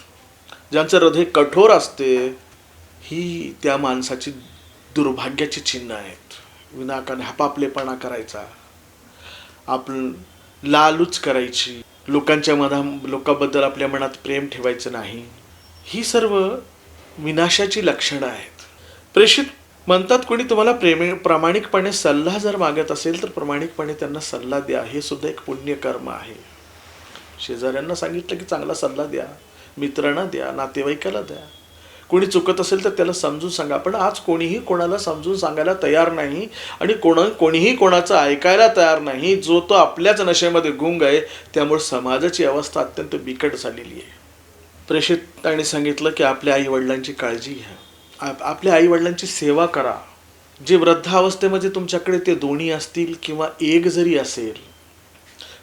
ज्यांचं हृदय कठोर असते, ही त्या माणसाची दुर्भाग्याची चिन्ह आहेत. विनाकारण हपापलेपणा करायचा, आपण लालूच करायची, लोकांबद्दल आपल्या मनात प्रेम ठेवायचं नाही, ही सर्व विनाशाची लक्षणं आहेत. प्रेषित म्हणतात, कोणी तुम्हाला प्रामाणिकपणे सल्ला जर मागत असेल तर प्रामाणिकपणे त्यांना सल्ला द्या. हे सुद्धा एक पुण्यकर्म आहे. शेजाऱ्यांना सांगितलं की चांगला सल्ला द्या, मित्रांना द्या, नातेवाईकाला द्या. कोणी चुकत असेल तर त्याला समजून सांगा. पण आज कोणीही कोणाला समजून सांगायला तयार नाही आणि कोणीही कोणाचं ऐकायला तयार नाही. जो तो आपल्याच नशेमध्ये गुंग आहे. त्यामुळे समाजाची अवस्था अत्यंत बिकट झालेली आहे. प्रेषितांनी सांगितलं की आपल्या आईवडिलांची काळजी घ्या, आपल्या आईवडिलांची सेवा करा. जे वृद्धावस्थेमध्ये तुमच्याकडे ते दोन्ही असतील किंवा एक जरी असेल,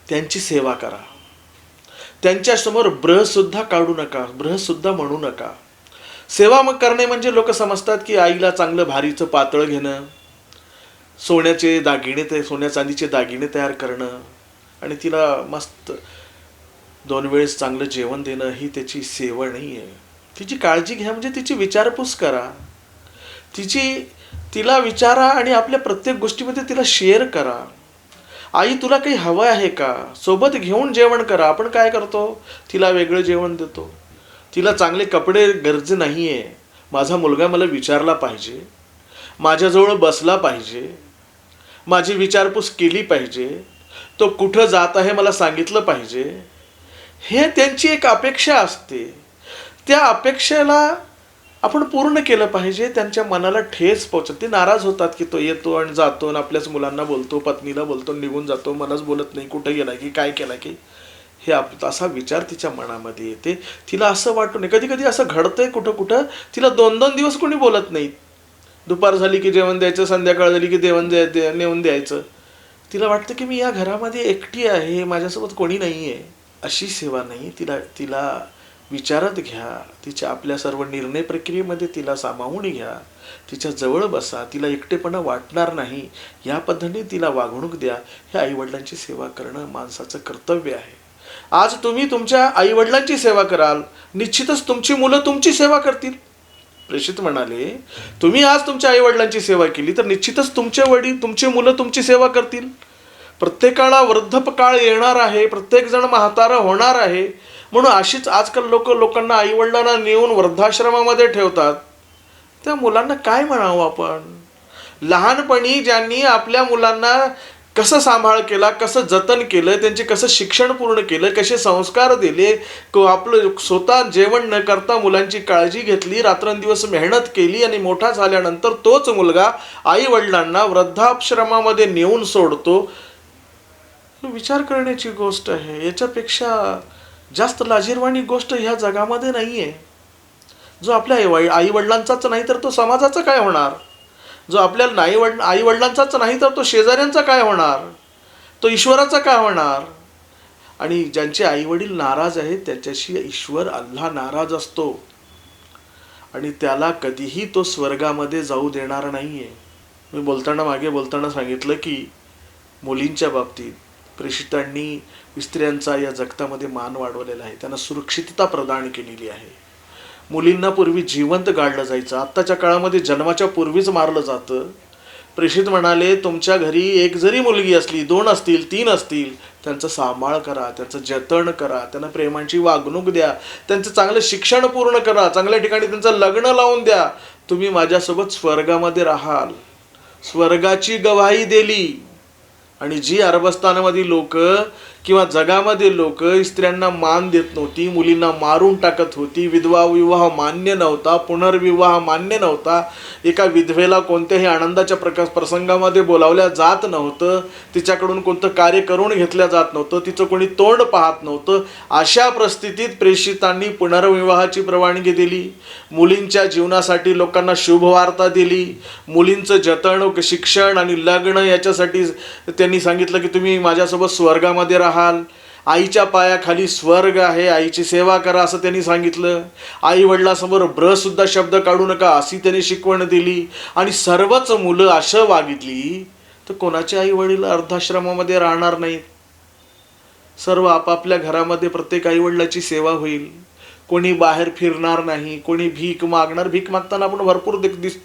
त्यांची सेवा करा. त्यांच्यासमोर ब्रहसुद्धा काढू नका, ब्रहसुद्धा म्हणू नका. सेवा मग करणे म्हणजे लोक समजतात की आईला चांगलं भारीचं पातळ घेणं, सोन्या चांदीचे दागिने तयार करणं आणि तिला मस्त 2 वेळेस चांगलं जेवण देणं, ही त्याची सेवा नाही आहे. तिची काळजी घ्या म्हणजे तिची विचारपूस करा, तिला विचारा आणि आपल्या प्रत्येक गोष्टीमध्ये तिला शेअर करा. आई तुला काही हवं आहे का, सोबत घेऊन जेवण करा. आपण काय करतो, तिला वेगळं जेवण देतो, तिला चांगले कपडे गरज नाही आहे. माझा मुलगा मला विचारला पाहिजे, माझ्याजवळ बसला पाहिजे, माझी विचारपूस केली पाहिजे, तो कुठं जात आहे मला सांगितलं पाहिजे. हे त्यांची एक अपेक्षा असते. त्या अपेक्षेला आपण पूर्ण केलं पाहिजे. त्यांच्या मनाला ठेच पोहोचत. ते नाराज होतात की तो येतो आणि जातो आणि आपल्याच मुलांना बोलतो, पत्नीला बोलतो, निघून जातो, मलाच बोलत नाही, कुठं गेला की काय केला की, हे असा विचार तिच्या मनामध्ये येते. तिला असं वाटू नये. कधी कधी असं घडतंय कुठं तिला 2-2 दिवस कोणी बोलत नाही. दुपार झाली की जेवण द्यायचं, संध्याकाळ झाली की नेऊन द्यायचं. तिला वाटतं की मी या घरामध्ये एकटी आहे, माझ्यासोबत कोणी नाही आहे. अशी सेवा नाही. तिला विचारात घ्या. तिच्या आपल्या सर्व निर्णय प्रक्रियेमध्ये तिला सामावून घ्या. तिच्या जवळ बसा. तिला एकटेपणा वाटणार नाही या पद्धतीने तिला वागणूक द्या. हे आईवडिलांची सेवा करणं माणसाचं कर्तव्य आहे. आज तुम्ही तुमच्या आईवडिलांची सेवा कराल, निश्चितच तुमची मुलं तुमची सेवा करतील. प्रेषित म्हणाले, तुम्ही आज तुमच्या आईवडिलांची सेवा केली तर निश्चितच तुमची मुलं तुमची सेवा करतील. प्रत्येकाला वृद्धपकाळ येणार आहे, प्रत्येक जण म्हातारा होणार आहे. म्हणून अशीच आजकाल लोकांना आईवडिलांना नेऊन वृद्धाश्रमामध्ये ठेवतात. त्या मुलांना काय म्हणावं आपण. लहानपणी ज्यांनी आपल्या मुलांना कसं सांभाळ केला, कसं जतन केलं, त्यांचे कसं शिक्षण पूर्ण केलं, कसे संस्कार दिले, आपलं स्वतः जेवण न करता मुलांची काळजी घेतली, रात्रंदिवस मेहनत केली आणि मोठा झाल्यानंतर तोच मुलगा आईवडिलांना वृद्धाश्रमामध्ये नेऊन सोडतो. विचार करण्याची गोष्ट आहे. याच्यापेक्षा जास्त लाजिरवाणी गोष्ट ह्या जगामध्ये नाही आहे. जो आपल्या आईवडिलांचाच नाही तर तो समाजाचा काय होणार. जो आपल्या आईवडिलांचाच नाही तर तो शेजाऱ्यांचा काय होणार, तो ईश्वराचा काय होणार. आणि ज्यांचे आईवडील नाराज आहेत त्याच्याशी ईश्वर अल्लाह नाराज असतो आणि त्याला कधीही तो स्वर्गामध्ये जाऊ देणार नाहीये. मी मागे बोलताना सांगितलं की मुलींच्या बाबतीत प्रेषितांनी स्त्रियांचा या जगतामध्ये मान वाढवलेला आहे, त्यांना सुरक्षितता प्रदान केलेली आहे. मुलींना पूर्वी जिवंत गाडलं जायचं, आत्ताच्या काळामध्ये जन्माच्या पूर्वीच मारलं जातं. प्रेषित म्हणाले, तुमच्या घरी एक जरी मुलगी असली, 2 असतील, 3 असतील, त्यांचं सांभाळ करा, त्यांचं जतन करा, त्यांना प्रेमाची वागणूक द्या, त्यांचं चांगलं शिक्षण पूर्ण करा, चांगल्या ठिकाणी त्यांचं लग्न लावून द्या. तुम्ही माझ्यासोबत स्वर्गामध्ये राहाल. स्वर्गाची गवाही दिली. आणि जी अरबस्थानामधील लोक किंवा जगामध्ये लोक स्त्रियांना मान देत नव्हती, मुलींना मारून टाकत होती, विधवा विवाह मान्य नव्हता, पुनर्विवाह मान्य नव्हता, एका विधवेला कोणत्याही आनंदाच्या प्रसंगामध्ये बोलावल्या जात नव्हतं, तिच्याकडून कोणतं कार्य करून घेतलं जात नव्हतं, तिचं कोणी तोंड पाहत नव्हतं, अशा परिस्थितीत प्रेषितांनी पुनर्विवाहाची परवानगी दिली. मुलींच्या जीवनासाठी लोकांना शुभवार्ता दिली. मुलींचं जतन, शिक्षण आणि लग्न याच्यासाठी त्यांनी सांगितलं की तुम्ही माझ्यासोबत स्वर्गामध्ये राहाल. आईच्या पायाखाली स्वर्ग आहे, आईची सेवा करा असं त्यांनी सांगितलं. आई वडिलांसमोर सुद्धा शब्द काढू नका अशी त्यांनी शिकवण दिली. आणि सर्वच मुलं असं वागितली तर कोणाचे आई वडील अर्धाश्रमामध्ये राहणार नाहीत. सर्व आपापल्या घरामध्ये प्रत्येक आई वडिलाची सेवा होईल. कोणी बाहेर फिरणार नाही, कोणी भीक मागणार. भीक मागताना आपण भरपूर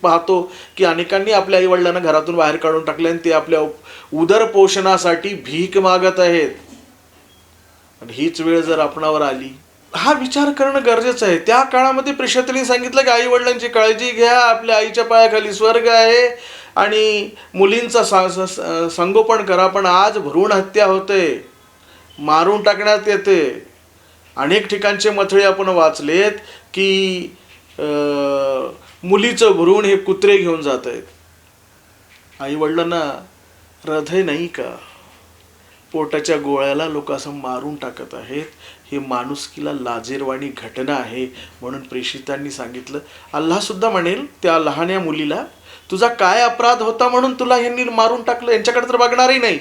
पाहतो की अनेकांनी आपल्या आई वडिलांना घरातून बाहेर काढून टाकले आणि ते आपल्या उदरपोषणासाठी भीक मागत आहेत. आणि हीच वेळ जर आपणावर आली, हा विचार करणं गरजेचं आहे. त्या काळामध्ये प्रेषितांनी सांगितलं की आई वडिलांची काळजी घ्या, आपल्या आईच्या पायाखाली स्वर्ग आहे आणि मुलींचा संगोपन करा. पण आज भ्रूण हत्या होते, मारून टाकण्यात येते. अनेक ठिकाणचे मथळे आपण वाचलेत की मुलीचं भ्रूण हे कुत्रे घेऊन जात आहेत. आई वडिलांना हृदय नाही का? पोटाच्या गोळ्याला लोक असं मारून टाकत आहेत. हे माणुसकीला लाजिरवाणी घटना आहे. म्हणून प्रेषितांनी सांगितलं, अल्लाह सुद्धा म्हणेल त्या लहान्या मुलीला, तुझा काय अपराध होता म्हणून तुला यांनी मारून टाकलं? यांच्याकडे तर बघणारही नाही.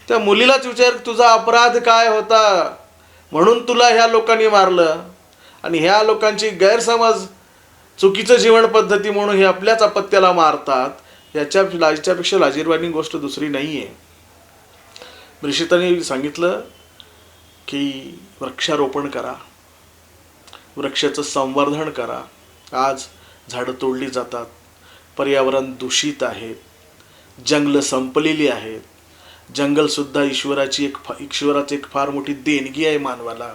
त्या मुलीलाच विचार, तुझा अपराध काय होता म्हणून तुला ह्या लोकांनी मारलं? आणि ह्या लोकांची गैरसमज, चुकीचं जीवन पद्धती म्हणून हे आपल्याच अपत्याला मारतात. याच्यापेक्षा लाजिरवाणी गोष्ट दुसरी नाही आहे. प्रेषितांनी सांगितलं की वृक्षारोपण करा, वृक्षाचं संवर्धन करा. आज झाडं तोडली जातात, पर्यावरण दूषित आहेत, जंगलं संपलेली आहेत. जंगलसुद्धा ईश्वराची एक फार मोठी देणगी आहे मानवाला.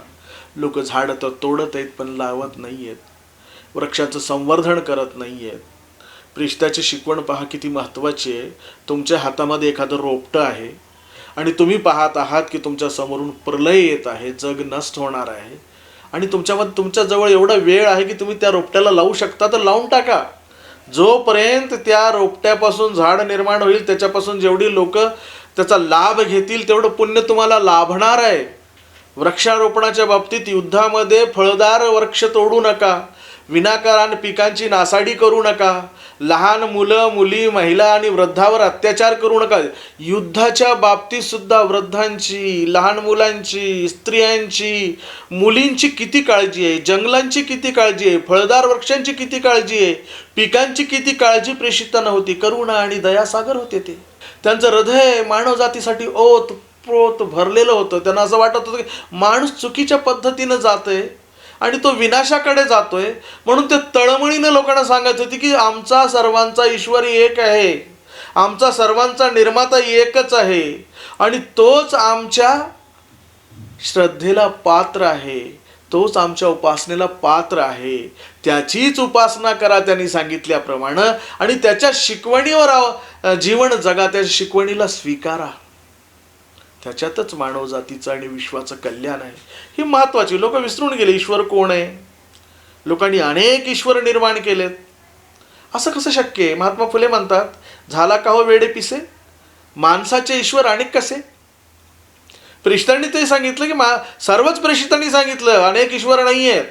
लोक झाडं तर तोडत आहेत पण लावत नाही आहेत, वृक्षाचं संवर्धन करत नाही आहेत. प्रेषिताची शिकवण पहा किती महत्त्वाची आहे. तुमच्या हातामध्ये एखादं रोपटं आहे आणि तुम्ही पाहत आहात की तुमच्या समोरून प्रलय येत आहे, जग नष्ट होणार आहे, आणि तुमच्याजवळ एवढा वेळ आहे की तुम्ही त्या रोपट्याला लावू शकता तर लावून टाका. जोपर्यंत त्या रोपट्यापासून झाड निर्माण होईल, त्याच्यापासून जेवढी लोक त्याचा लाभ घेतील तेवढं पुण्य तुम्हाला लाभणार आहे. वृक्षारोपणाच्या बाबतीत युद्धामध्ये फळदार वृक्ष तोडू नका, विनाकारण पिकांची नासाडी करू नका, लहान मुलं मुली महिला आणि वृद्धावर अत्याचार करू नका. युद्धाच्या बाबतीत सुद्धा वृद्धांची, लहान मुलांची, स्त्रियांची, मुलींची किती काळजी आहे, जंगलांची किती काळजी आहे, फळदार वृक्षांची किती काळजी आहे, पिकांची किती काळजी प्रेषितांना होती. करुणा आणि दयासागर होते ते. त्यांचं हृदय मानवजातीसाठी ओतप्रोत भरलेलं होतं. त्यांना असं वाटत होतं की माणूस चुकीच्या पद्धतीनं जातोय आणि तो विनाशाकडे जातोय. म्हणून ते तळमळीनं लोकांना सांगत होती की आमचा सर्वांचा ईश्वर एक आहे, आमचा सर्वांचा निर्माता एकच आहे आणि तोच आमच्या श्रद्धेला पात्र आहे, तोच आमच्या उपासनेला पात्र आहे. त्याचीच उपासना करा त्यांनी सांगितल्याप्रमाणे, आणि त्याच्या शिकवणीवर जीवन जगा, त्याच्या शिकवणीला स्वीकारा. त्याच्यातच मानवजातीचं आणि विश्वाचं कल्याण आहे. ही महत्त्वाची. लोक विसरून गेले ईश्वर कोण आहे. लोकांनी अनेक ईश्वर निर्माण केलेत. असं कसं शक्य आहे? महात्मा फुले म्हणतात, झाला का हो वेडे पिसे, माणसाचे ईश्वर अनेक कसे. प्रेषितांनी ते सांगितलं की सर्वच प्रेषितांनी सांगितलं अनेक ईश्वर नाही आहेत,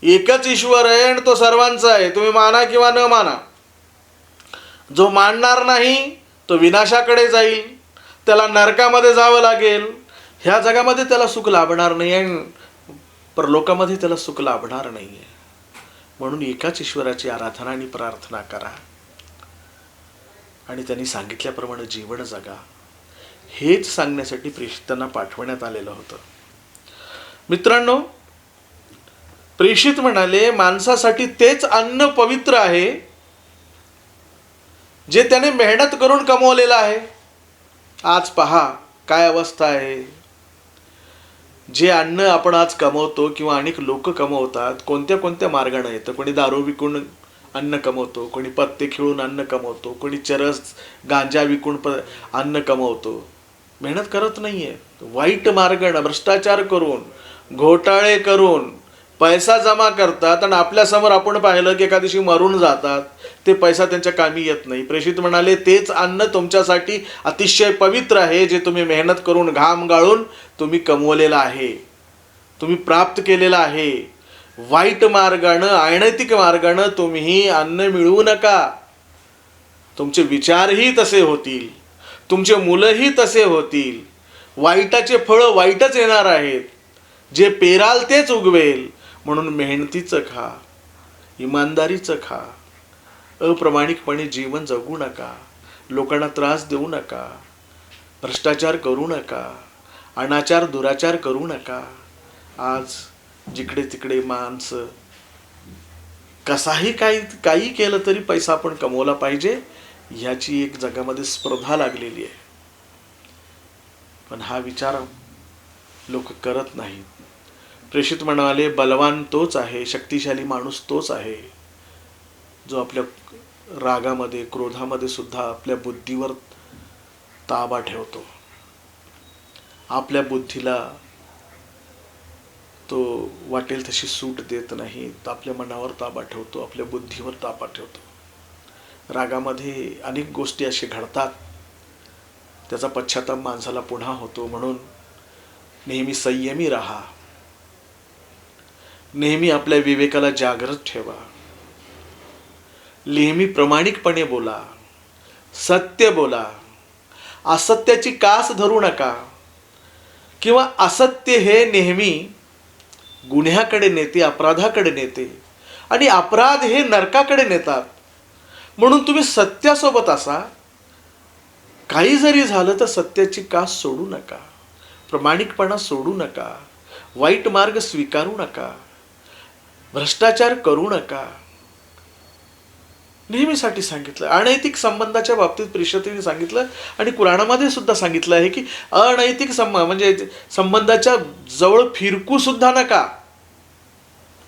एकच ईश्वर आहे आणि तो सर्वांचा आहे. तुम्ही माना किंवा न माना. जो मानणार नाही तो विनाशाकडे जाईल, त्याला नरकामध्ये जावं लागेल. ह्या जगामध्ये त्याला सुख लाभणार नाही आणि परलोकामध्ये त्याला सुख लाभणार नाही आहे. म्हणून एकाच ईश्वराची आराधना आणि प्रार्थना करा. आणि त्यांनी सांगितल्याप्रमाणे जीवन जगा, हेच सांगण्यासाठी प्रेषितांना पाठवण्यात आलेलं होतं. मित्रांनो, प्रेषित म्हणाले माणसासाठी तेच अन्न पवित्र आहे जे त्याने मेहनत करून कमवलेलं आहे. आज पहा काय अवस्था आहे. जे अन्न आपण आज कमवतो किंवा अनेक लोक कमवतात, कोणत्या कोणत्या मार्गाने येतं. कोणी दारू विकून अन्न कमवतो, कोणी पत्ते खेळून अन्न कमवतो, कोणी चरस गांजा विकून अन्न कमवतो. मेहनत करत नाहीये, वाईट मार्गाने भ्रष्टाचार करून, घोटाळे करून पैसा जमा करतात आणि आपल्यासमोर आपण पाहिलं की एका दिवशी मरून जातात. ते पैसा त्यांच्या कामी येत नाही. प्रेषित म्हणाले तेच अन्न तुमच्यासाठी अतिशय पवित्र आहे जे तुम्ही मेहनत करून घाम गाळून तुम्ही कमवलेलं आहे, तुम्ही प्राप्त केलेलं आहे. वाईट मार्गानं, अनैतिक मार्गानं तुम्ही अन्न मिळवू नका. तुमचे विचारही तसे होतील, तुमचे मुलंही तसे होतील. वाईटाचे फळं वाईटच येणार आहेत. जे पेराल तेच उगवेल. म्हणून मेहनतीचं खा, इमानदारीचं खा, अप्रामाणिकपणे जीवन जगू नका, लोकांना त्रास देऊ नका, भ्रष्टाचार करू नका, अनाचार दुराचार करू नका. आज जिकडे तिकडे माणसं कसाही काही केलं तरी पैसा आपण कमवला पाहिजे, ह्याची एक जगामध्ये स्पर्धा लागलेली आहे. पण हा विचार लोक करत नाहीत. प्रेषित म्हणाले बलवान तोच आहे, शक्तिशाली माणूस तोच आहे जो आपल्या रागामध्ये, क्रोधामध्ये सुद्धा आपल्या बुद्धीवर ताबा ठेवतो. आपल्या बुद्धीला तो वाटेल तशी सूट देत नाही. आपल्या मनावर ताबा ठेवतो, आपल्या बुद्धीवर ताबा ठेवतो. रागामध्ये अनेक गोष्टी असे घडतात, त्याचा पश्चाताप माणसाला पुन्हा होतो. म्हणून नेहमी संयमी राहा, नेहमी आपल्या विवेकाला जागृत ठेवा, नेहमी प्रामाणिकपणे बोला, सत्य बोला. असत्याची कास धरू नका, किंवा असत्य हे नेहमी गुन्ह्याकडे नेते, अपराधाकडे नेते, आणि अपराध हे नरकाकडे नेतात. म्हणून तुम्ही सत्यासोबत असा. काही जरी झालं तर सत्याची कास सोडू नका, प्रामाणिकपणा सोडू नका, वाईट मार्ग स्वीकारू नका, भ्रष्टाचार करू नका. नेहमीसाठी सांगितलं. अनैतिक संबंधाच्या बाबतीत प्रेषितांनी सांगितलं आणि कुराणामध्ये सुद्धा सांगितलं आहे की अनैतिक संबंध म्हणजे संबंधाच्या जवळ फिरकू सुद्धा नका.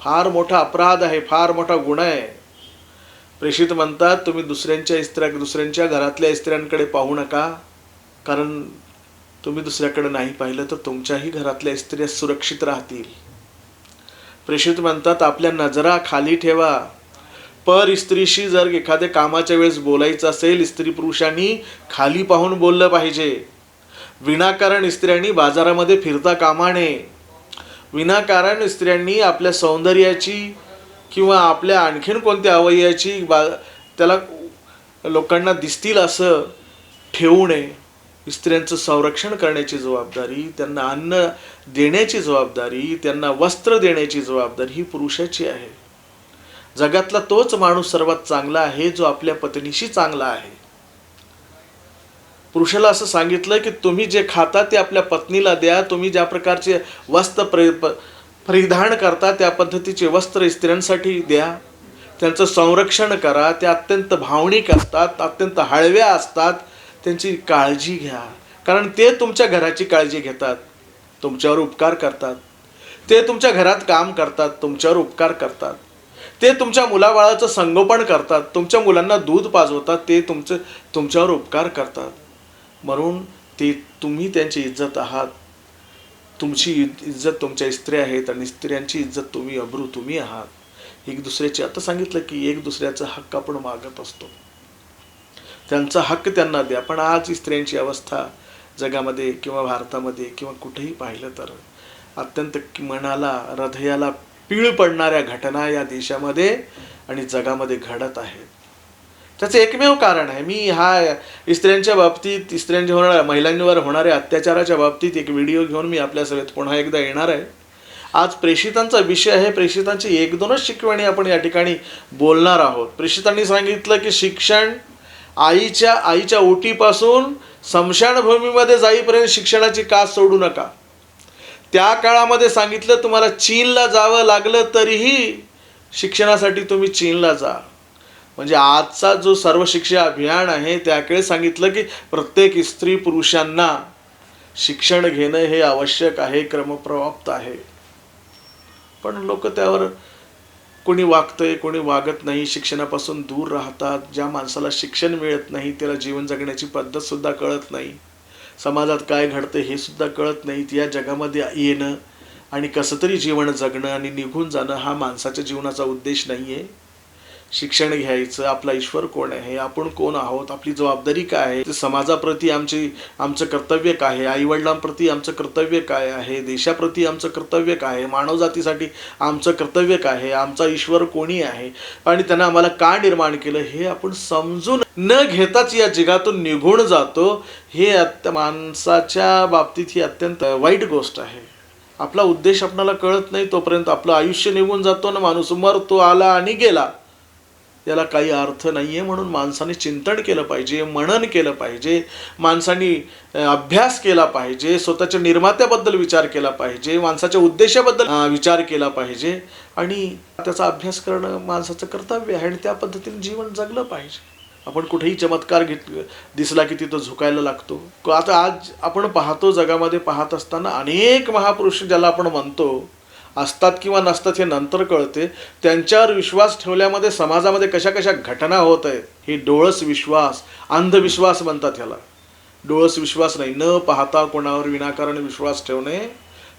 फार मोठा अपराध आहे, फार मोठा गुन्हा आहे. प्रेषित म्हणतात तुम्ही दुसऱ्यांच्या घरातल्या स्त्रियांकडे पाहू नका, कारण तुम्ही दुसऱ्याकडे नाही पाहिलं तर तुमच्याही घरातल्या स्त्रिया सुरक्षित राहतील. प्रेषित म्हणतात आपल्या नजरा खाली ठेवा. पर स्त्रीशी जर एखाद्या कामाच्या वेळेस बोलायचं असेल, स्त्री पुरुषांनी खाली पाहून बोललं पाहिजे. विनाकारण स्त्रियांनी बाजारामध्ये फिरता कामा नये. विनाकारण स्त्रियांनी आपल्या सौंदर्याची किंवा आपल्या आणखीन कोणत्या अवयवाची त्याला लोकांना दिसतील असं ठेवू नये. स्त्रियांचं संरक्षण करण्याची जबाबदारी, त्यांना अन्न देण्याची जबाबदारी, त्यांना वस्त्र देण्याची जबाबदारी ही पुरुषाची आहे. जगातला तोच माणूस सर्वात चांगला आहे जो आपल्या पत्नीशी चांगला आहे. पुरुषाला असं सांगितलं की तुम्ही जे खाता ते आपल्या पत्नीला द्या. तुम्ही ज्या प्रकारचे वस्त्र परिधान करता त्या पद्धतीचे वस्त्र स्त्रियांसाठी द्या. त्यांचं संरक्षण करा. त्या अत्यंत भावनिक असतात, अत्यंत हळव्या असतात. त्यांची काळजी घ्या, कारण ते तुमच्या घराची काळजी घेतात, तुमच्यावर उपकार करतात. ते तुमच्या घरात काम करतात, तुमच्यावर उपकार करतात. ते तुमच्या मुलाबाळाचं संगोपन करतात, तुमच्या मुलांना दूध पाजवतात, ते तुमच्यावर उपकार करतात. म्हणून ते तुम्ही त्यांची इज्जत आहात. तुमची इज्जत तुमच्या स्त्रिया आहेत आणि स्त्रियांची इज्जत तुम्ही, अब्रू तुम्ही आहात. एक दुसऱ्याची, आता सांगितलं की एक दुसऱ्याचा हक्क आपण मागत असतो, त्यांचा हक्क त्यांना द्या. पण आज स्त्रियांची अवस्था जगामध्ये किंवा भारतामध्ये किंवा कुठेही पाहिलं तर अत्यंत मनाला, हृदयाला पीळ पडणाऱ्या घटना या देशामध्ये आणि जगामध्ये घडत आहेत. त्याचं एकमेव कारण आहे, मी हा स्त्रियांच्या बाबतीत, महिलांवर होणाऱ्या अत्याचाराच्या बाबतीत एक व्हिडिओ घेऊन मी आपल्या सभेत पुन्हा एकदा येणार आहे. आज प्रेषितांचा विषय आहे. प्रेषितांची 1-2च शिकवणी आपण या ठिकाणी बोलणार आहोत. प्रेषितांनी सांगितलं की शिक्षण आईच्या ओटीपासून स्मशानभूमीमध्ये जाईपर्यंत शिक्षणाची कास सोडू नका. त्या काळामध्ये सांगितलं तुम्हाला चीनला जावं लागलं तरीही शिक्षणासाठी तुम्ही चीनला जा. म्हणजे आजचा जो सर्व शिक्षा अभियान आहे त्याकडे सांगितलं की प्रत्येक स्त्री पुरुषांना शिक्षण घेणं हे आवश्यक आहे, क्रमप्राप्त आहे. पण लोक त्यावर कोणी वागतंय, कोणी वागत नाही, शिक्षणापासून दूर राहतात. ज्या माणसाला शिक्षण मिळत नाही त्याला जीवन जगण्याची पद्धतसुद्धा कळत नाही, समाजात काय घडतं हे सुद्धा कळत नाही. या जगामध्ये येणं आणि कसं तरी जीवन जगणं आणि निघून जाणं हा माणसाच्या जीवनाचा उद्देश नाही आहे. शिक्षण घ्यायचं, आपला ईश्वर कोण आहे, आपण कोण आहोत, आपली जबाबदारी काय आहे, समाजाप्रती आमचं कर्तव्य काय आहे, आईवडिलांप्रती आमचं कर्तव्य काय आहे, देशाप्रती आमचं कर्तव्य काय आहे, मानवजातीसाठी आमचं कर्तव्य काय आहे, आमचा ईश्वर कोणी आहे आणि त्यानं आम्हाला का निर्माण केलं हे आपण समजून न घेताच या जगातून निघून जातो. हे माणसाच्या बाबतीत ही अत्यंत वाईट गोष्ट आहे. आपला उद्देश आपल्याला कळत नाही तोपर्यंत आपलं आयुष्य निघून जातो ना. माणूस मरतो, आला आणि गेला, याला काही अर्थ नाही आहे. म्हणून माणसाने चिंतन केलं पाहिजे, मनन केलं पाहिजे, माणसाने अभ्यास केला पाहिजे, स्वतःच्या निर्मात्याबद्दल विचार केला पाहिजे, माणसाच्या उद्देशाबद्दल विचार केला पाहिजे आणि त्याचा अभ्यास करणं माणसाचं कर्तव्य आहे आणि त्या पद्धतीने जीवन जगलं पाहिजे. आपण कुठेही चमत्कार दिसला की तिथं झुकायला लागतो. आता आज आपण पाहतो, जगामध्ये पाहत असताना अनेक महापुरुष ज्याला आपण म्हणतो असतात किंवा नसतात हे नंतर कळते. त्यांच्यावर विश्वास ठेवल्यामध्ये समाजामध्ये कशा कशा घटना होत आहेत. हे डोळस विश्वास, अंधविश्वास म्हणतात ह्याला. डोळस विश्वास नाही, न पाहता कोणावर विनाकारण विश्वास ठेवणे.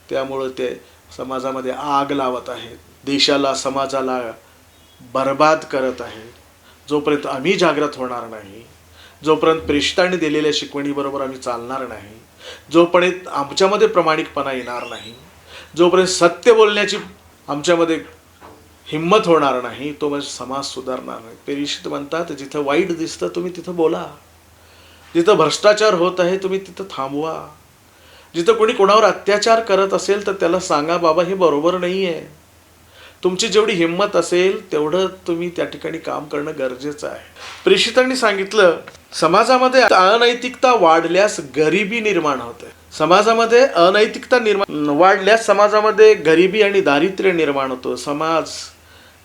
त्यामुळे ते समाजामध्ये आग लावत आहेत, देशाला समाजाला बर्बाद करत आहेत. जोपर्यंत आम्ही जागृत होणार नाही, जोपर्यंत प्रेषितांनी दिलेल्या शिकवणीबरोबर आम्ही चालणार नाही, जोपर्यंत आमच्यामध्ये प्रामाणिकपणा येणार नाही, जोपर्यंत सत्य बोलण्याची आमच्यामध्ये हिंमत होणार नाही, तो म्हणजे समाज सुधारणार नाही. प्रेषित म्हणतात जिथं वाईट दिसतं तुम्ही तिथं बोला, जिथं भ्रष्टाचार होत आहे तुम्ही तिथं थांबवा, जिथं कोणी कोणावर अत्याचार करत असेल तर त्याला सांगा बाबा हे बरोबर नाही आहे. तुमची जेवढी हिंमत असेल तेवढं तुम्ही त्या ठिकाणी काम करणं गरजेचं आहे. प्रेषितांनी सांगितलं समाजामध्ये अनैतिकता वाढल्यास गरिबी निर्माण होते. समाजामध्ये अनैतिकता वाढल्यास समाजामध्ये गरिबी आणि दारिद्र्य निर्माण होतं. समाज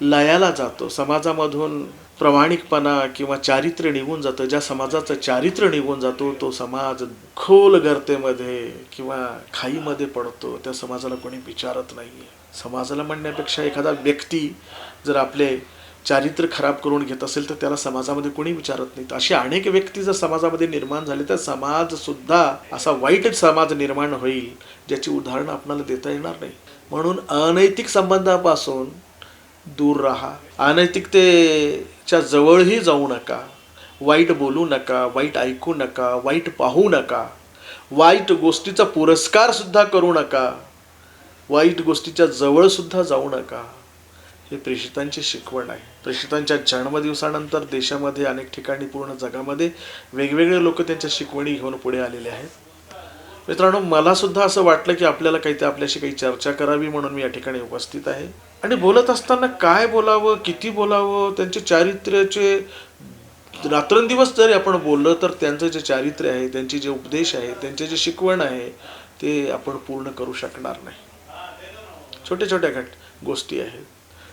लयाला जातो, समाजामधून प्रामाणिकपणा किंवा चारित्र्य निघून जातं. ज्या समाजाचं चारित्र्य निघून जातो तो समाज खोल गर्तेमध्ये किंवा खाईमध्ये पडतो. त्या समाजाला कोणी विचारत नाही. समाजाला म्हणण्यापेक्षा एखादा व्यक्ती जर आपले चारित्र्य खराब करून घेत असेल तर त्याला समाजामध्ये कोणी विचारत नाही. अशी अनेक व्यक्ती जर समाजामध्ये निर्माण झाले तर समाजसुद्धा असा वाईट समाज निर्माण होईल ज्याची उदाहरणं आपल्याला देता येणार नाही. म्हणून अनैतिक संबंधापासून दूर राहा, अनैतिकतेच्या जवळही जाऊ नका, वाईट बोलू नका, वाईट ऐकू नका, वाईट पाहू नका, वाईट गोष्टीचा पुरस्कारसुद्धा करू नका, वाईट गोष्टीच्या जवळसुद्धा जाऊ नका. हे प्रेषितांची शिकवण आहे. प्रेषितांच्या जन्मदिवसानंतर देशामध्ये अनेक ठिकाणी पूर्ण जगामध्ये वेगवेगळे लोक त्यांच्या शिकवणी घेऊन पुढे आलेले आहेत. मित्रांनो, मला सुद्धा असं वाटलं की आपल्याला आपल्याशी काही चर्चा करावी म्हणून मी या ठिकाणी उपस्थित आहे. आणि बोलत असताना काय बोलावं, किती बोलावं, त्यांचे चारित्र्याचे रात्रंदिवस जरी आपण बोललं तर त्यांचं जे चारित्र्य आहे, त्यांचे जे उपदेश आहे, त्यांचे जे शिकवण आहे ते आपण पूर्ण करू शकणार नाही. छोट्या छोट्या गोष्टी आहेत.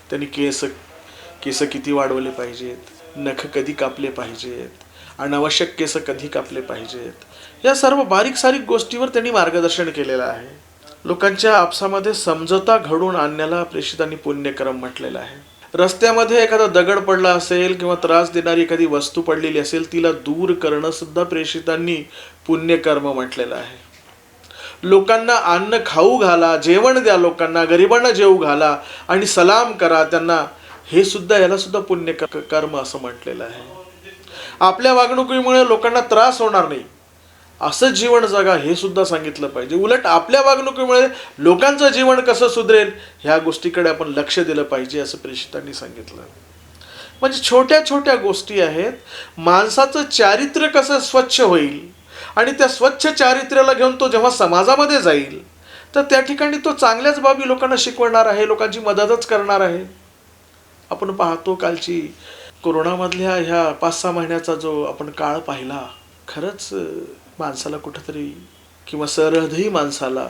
त्यांनी केस किती वाढवले पाहिजेत, नख कधी कापले पाहिजेत, अनावश्यक केस कधी कापले पाहिजेत, या सर्व बारीक सारीक गोष्टीवर त्यांनी मार्गदर्शन केलेलं आहे. लोकांच्या आपसामध्ये समझोता घडवून आणण्याला प्रेषितांनी पुण्यक्रम म्हटलेला आहे. रस्त्यामध्ये एखादा दगड पडला असेल किंवा त्रास देणारी एखादी वस्तू पडलेली असेल तिला दूर करणं सुद्धा प्रेषितांनी पुण्यकर्म म्हटलेलं आहे. लोकांना अन्न खाऊ घाला, जेवण द्या, लोकांना गरिबांना जेवू घाला आणि सलाम करा त्यांना, हे सुद्धा याला सुद्धा पुण्य कर्म असं म्हटलेलं आहे. आपल्या वागणुकीमुळे लोकांना त्रास होणार नाही असं जीवन जगा हे सुद्धा सांगितलं पाहिजे. उलट आपल्या वागणुकीमुळे लोकांचं जीवन कसं सुधरेल ह्या गोष्टीकडे आपण लक्ष दिलं पाहिजे असं प्रेषितांनी सांगितलं. म्हणजे छोट्या छोट्या गोष्टी आहेत. माणसाचं चारित्र्य कसं स्वच्छ होईल आणि त्या स्वच्छ चारित्र्याला घेऊन तो जेव्हा समाजामध्ये जाईल तर त्या ठिकाणी तो चांगल्याच बाबी लोकांना शिकवणार आहे, लोकांची मदतच करणार आहे. आपण पाहतो कालची कोरोनामधल्या ह्या 5-6 महिन्याचा जो आपण काळ पाहिला, खरंच माणसाला कुठंतरी किंवा सरहद्दी माणसाला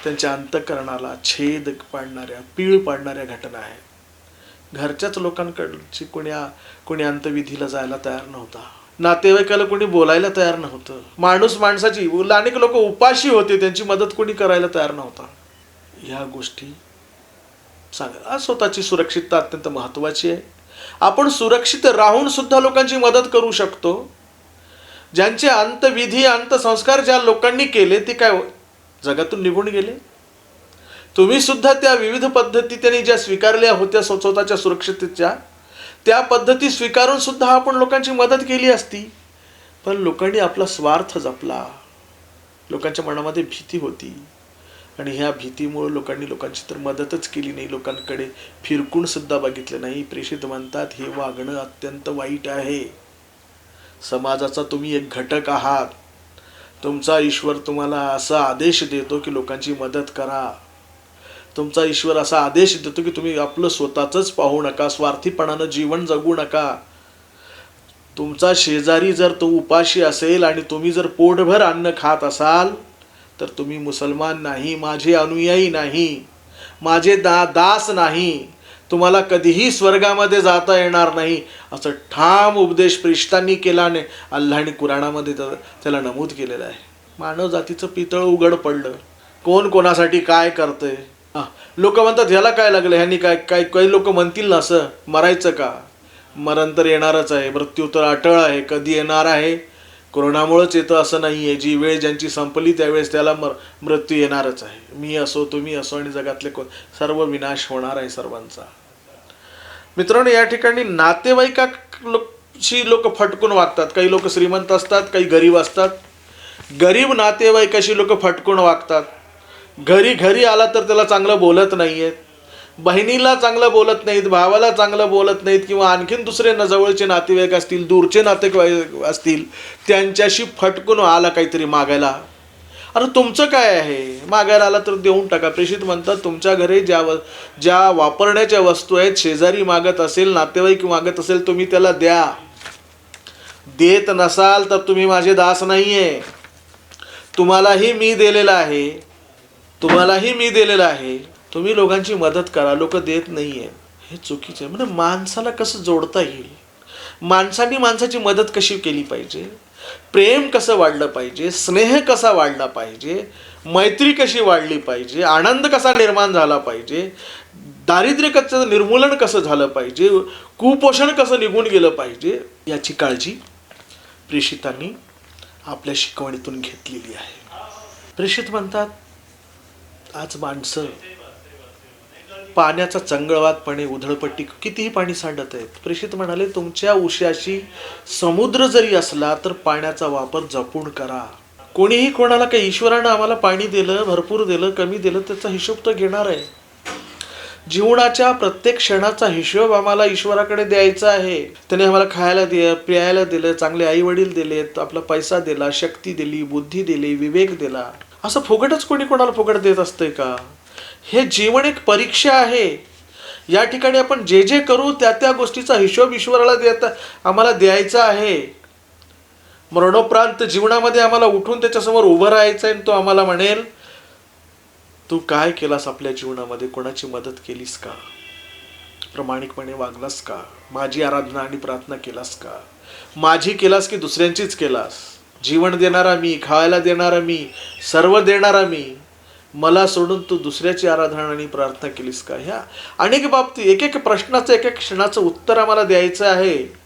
त्यांच्या अंतःकरणाला छेद पाडणाऱ्या, पीळ पाडणाऱ्या घटना आहेत. घरच्याच लोकांकडची कोणी अंत्यविधीला जायला तयार नव्हता. नातेवाईकाला कोणी बोलायला तयार नव्हतं. माणूस माणसाची, अनेक लोक उपाशी होते, त्यांची मदत कोणी करायला तयार नव्हता. ह्या गोष्टी सांगा. स्वतःची सुरक्षितता अत्यंत महत्त्वाची आहे. आपण सुरक्षित राहून सुद्धा लोकांची मदत करू शकतो. ज्यांचे अंतविधी, अंतसंस्कार ज्या लोकांनी केले ते काय जगातून निघून गेले? तुम्ही सुद्धा त्या विविध पद्धती त्यांनी ज्या स्वीकारल्या होत्या स्वतःच्या सुरक्षिततेच्या, त्या पद्धती स्वीकारून सुद्धा आपण लोकांची मदत केली असती. पण लोकांनी आपला स्वार्थ जपला. लोकांच्या मनामध्ये भीती होती आणि ह्या भीतीमुळे लोकांची तर मदतच केली नाही. लोकांकडे फिरकून सुद्धा बघितलं नाही. प्रेषित म्हणतात, हे वागणं अत्यंत वाईट आहे. समाजाचा तुम्ही एक घटक आहात. तुमचा ईश्वर तुम्हाला असा आदेश देतो की लोकांची मदत करा. तुमचा ईश्वर असा आदेश देतो की तुम्ही आपलं स्वतःच पाहू नका, स्वार्थीपणानं जीवन जगू नका. तुमचा शेजारी जर तो उपाशी असेल आणि तुम्ही जर पोटभर अन्न खात असाल तर तुम्ही मुसलमान नाही, माझे अनुयायी नाही, माझे दास नाही, तुम्हाला कधीही स्वर्गामध्ये जाता येणार नाही, असं ठाम उपदेश प्रेषितांनी केला आणि अल्लाहने कुराणामध्ये त्याला नमूद केलेलं आहे. मानव जातीचं पितळ उघड पडलं. कोण कोणासाठी काय करतंय? लोक म्हणतात ह्याला काय लागलं, ह्यांनी काय काय काही लोक म्हणतील ना, असं मरायचं का? मरण तर येणारच आहे, मृत्यू तर अटळ आहे. कधी येणार आहे? कोरोनामुळेच येतं असं नाही आहे. जी वेळ ज्यांची संपली त्यावेळेस त्याला मृत्यू येणारच आहे. मी असो, तुम्ही असो आणि जगातले सर्व विनाश होणार आहे सर्वांचा. मित्रांनो, या ठिकाणी नातेवाईकाशी लोक फटकून वागतात. काही लोक श्रीमंत असतात, काही गरीब असतात. गरीब नातेवाईकाशी लोक फटकून वागतात. घरी आला तर त्याला चांगलं बोलत नाहीयेत, बहिणीला चांगलं बोलत नाहीत, भावाला चांगलं बोलत नाहीत, किंवा आणखीन दुसरे जवळचे नातेवाईक असतील, दूरचे नातेवाईक असतील, त्यांच्याशी फटकून आला काहीतरी मागायला. अरे तुमचं काय आहे? मागायला आला तर देऊन टाका. प्रेषित म्हणतात, तुमच्या घरी ज्या वापरण्याच्या वस्तू आहेत, शेजारी मागत असेल, नातेवाईक मागत असेल, तुम्ही त्याला द्या. देत नसाल तर तुम्ही माझे दास नाहीये. तुम्हालाही मी दिलेला आहे. तुम्ही लोकांची मदत करा. लोक देत नाहीये, हे चुकीचं आहे. म्हणजे माणसाला कसं जोडता येईल? माणसांनी माणसाची मदत कशी केली पाहिजे? प्रेम कसं वाढलं पाहिजे? स्नेह कसा वाढला पाहिजे? मैत्री कशी वाढली पाहिजे? आनंद कसा निर्माण झाला पाहिजे? दारिद्र्य कसं निर्मूलन कसं झालं पाहिजे? कुपोषण कसं निघून गेलं पाहिजे? याची काळजी प्रेषितांनी आपल्या शिकवणीतून घेतलेली आहे. प्रेषित म्हणतात, आज माणसं पाण्याचा चंगळवातपणे, उधळपट्टी, कितीही पाणी सांडत आहेत. प्रेषित म्हणाले, तुमच्या उश्याशी समुद्र जरी असला तर पाण्याचा वापर जपून करा. कोणीही कोणाला काही, ईश्वरानं आम्हाला पाणी दिलं, भरपूर दिलं, कमी दिलं, त्याचा हिशोब तर घेणार आहे. जीवनाच्या प्रत्येक क्षणाचा हिशोब आम्हाला ईश्वराकडे द्यायचा आहे. त्याने आम्हाला खायला प्यायला दिलं, चांगले आई वडील दिलेत, आपला पैसा दिला, शक्ती दिली, बुद्धी दिली, विवेक दिला. असं फुकटच कोणी कोणाला फुकट देत असतंय का? हे जीवन एक परीक्षा आहे. या ठिकाणी आपण जे जे करू त्या गोष्टीचा हिशोब ईश्वराला आम्हाला द्यायचा आहे. मरणोपरांत जीवनामध्ये आम्हाला उठून त्याच्यासमोर उभं राहायचं आहे. तो आम्हाला म्हणेल, तू काय केलास आपल्या जीवनामध्ये? कोणाची मदत केलीस का? प्रामाणिकपणे वागलास का? माझी आराधना आणि प्रार्थना केलास का? माझी केलास की दुसऱ्यांचीच केलास? जीवन देणारा मी, खायला देणारा मी, सर्व देणारा मी, मला सोडून तू दुसऱ्याची आराधना आणि प्रार्थना केलीस का? ह्या अनेक बाबतीत एक एक प्रश्नाचं, एक एक क्षणाचं उत्तर आम्हाला द्यायचं आहे.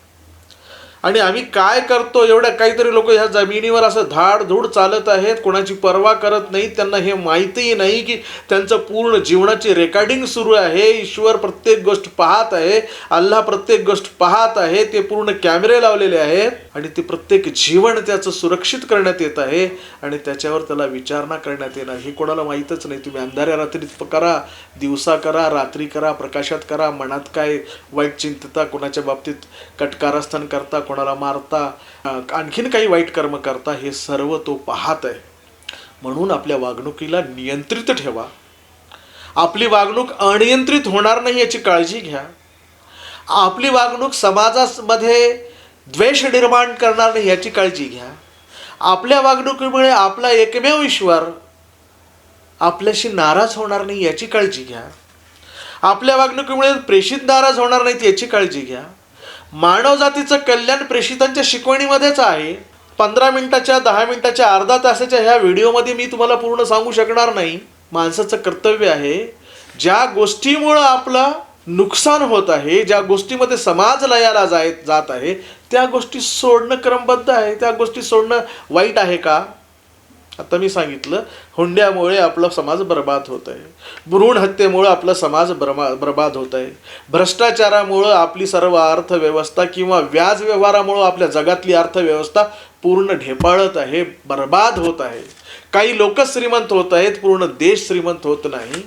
आणि आम्ही काय करतो? एवढ्या काहीतरी लोक ह्या जमिनीवर असं धाडधूड चालत आहेत, कोणाची पर्वा करत नाहीत. त्यांना हे माहितीही नाही की त्यांचं पूर्ण जीवनाची रेकॉर्डिंग सुरू आहे. ईश्वर प्रत्येक गोष्ट पाहत आहे, अल्लाह प्रत्येक गोष्ट पाहत आहे. ते पूर्ण कॅमेरे लावलेले आहेत आणि ते प्रत्येक जीवन त्याचं सुरक्षित करण्यात येत आहे आणि त्याच्यावर त्याला विचारणा करण्यात येणार. हे कोणाला माहीतच नाही. तुम्ही अंधाऱ्या रात्रीत करा, दिवसा करा, रात्री करा, प्रकाशात करा, मनात काय वाईट चिंतता, कोणाच्या बाबतीत कटकारस्थान करता, कोणाला मारता, आणखीन काही वाईट कर्म करता, हे सर्व तो पाहत आहे. म्हणून आपल्या वागणुकीला नियंत्रित ठेवा. आपली वागणूक अनियंत्रित होणार नाही याची काळजी घ्या. आपली वागणूक समाजामध्ये द्वेष निर्माण करणार नाही याची काळजी घ्या. आपल्या वागणुकीमुळे आपला एकमेव ईश्वर आपल्याशी नाराज होणार नाही याची काळजी घ्या. आपल्या वागणुकीमुळे प्रेषित नाराज होणार नाहीत याची काळजी घ्या. मानवजातीचं कल्याण प्रेषितांच्या शिकवणीमध्येच आहे. 15 मिनिटाच्या, 10 मिनिटाच्या, अर्धा तासाच्या ह्या व्हिडिओमध्ये मी तुम्हाला पूर्ण सांगू शकणार नाही. माणसाचं कर्तव्य आहे, ज्या गोष्टीमुळं आपलं नुकसान होत आहे, ज्या गोष्टीमध्ये समाज लयाला जात आहे, त्या गोष्टी सोडणं क्रमबद्ध आहे. त्या गोष्टी सोडणं वाईट आहे का? आता मी सांगितलं, हुंड्यामुळे आपला समाज बर्बाद होत आहे, भ्रूण हत्येमुळं आपला समाज बर्बाद होत आहे, भ्रष्टाचारामुळं आपली सर्व अर्थव्यवस्था किंवा व्याज व्यवहारामुळं आपल्या जगातली अर्थव्यवस्था पूर्ण ढेपाळत आहे, बर्बाद होत आहे. काही लोक श्रीमंत होत आहेत, पूर्ण देश श्रीमंत होत नाही.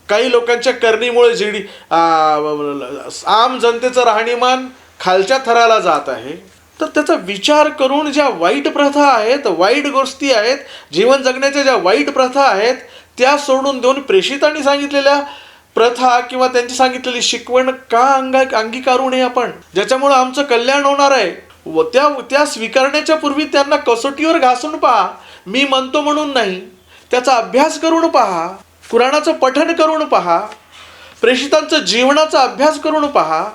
काही लोकांच्या करणीमुळे आम जनतेचं राहणीमान खालच्या थराला जात आहे. तर त्याचा विचार करून ज्या वाईट प्रथा आहेत, वाईट गोष्टी आहेत, जीवन जगण्याच्या ज्या वाईट प्रथा आहेत, त्या सोडून देऊन प्रेषितांनी सांगितलेल्या प्रथा किंवा त्यांची सांगितलेली शिकवण का अंगीकारू नये आपण, ज्याच्यामुळे आमचं कल्याण होणार आहे. व त्या स्वीकारण्याच्या पूर्वी त्यांना कसोटीवर घासून पहा. मी म्हणतो म्हणून नाही, त्याचा अभ्यास करून पहा, कुराणाचं पठण करून पहा, प्रेषितांचं जीवनाचा अभ्यास करून पहा.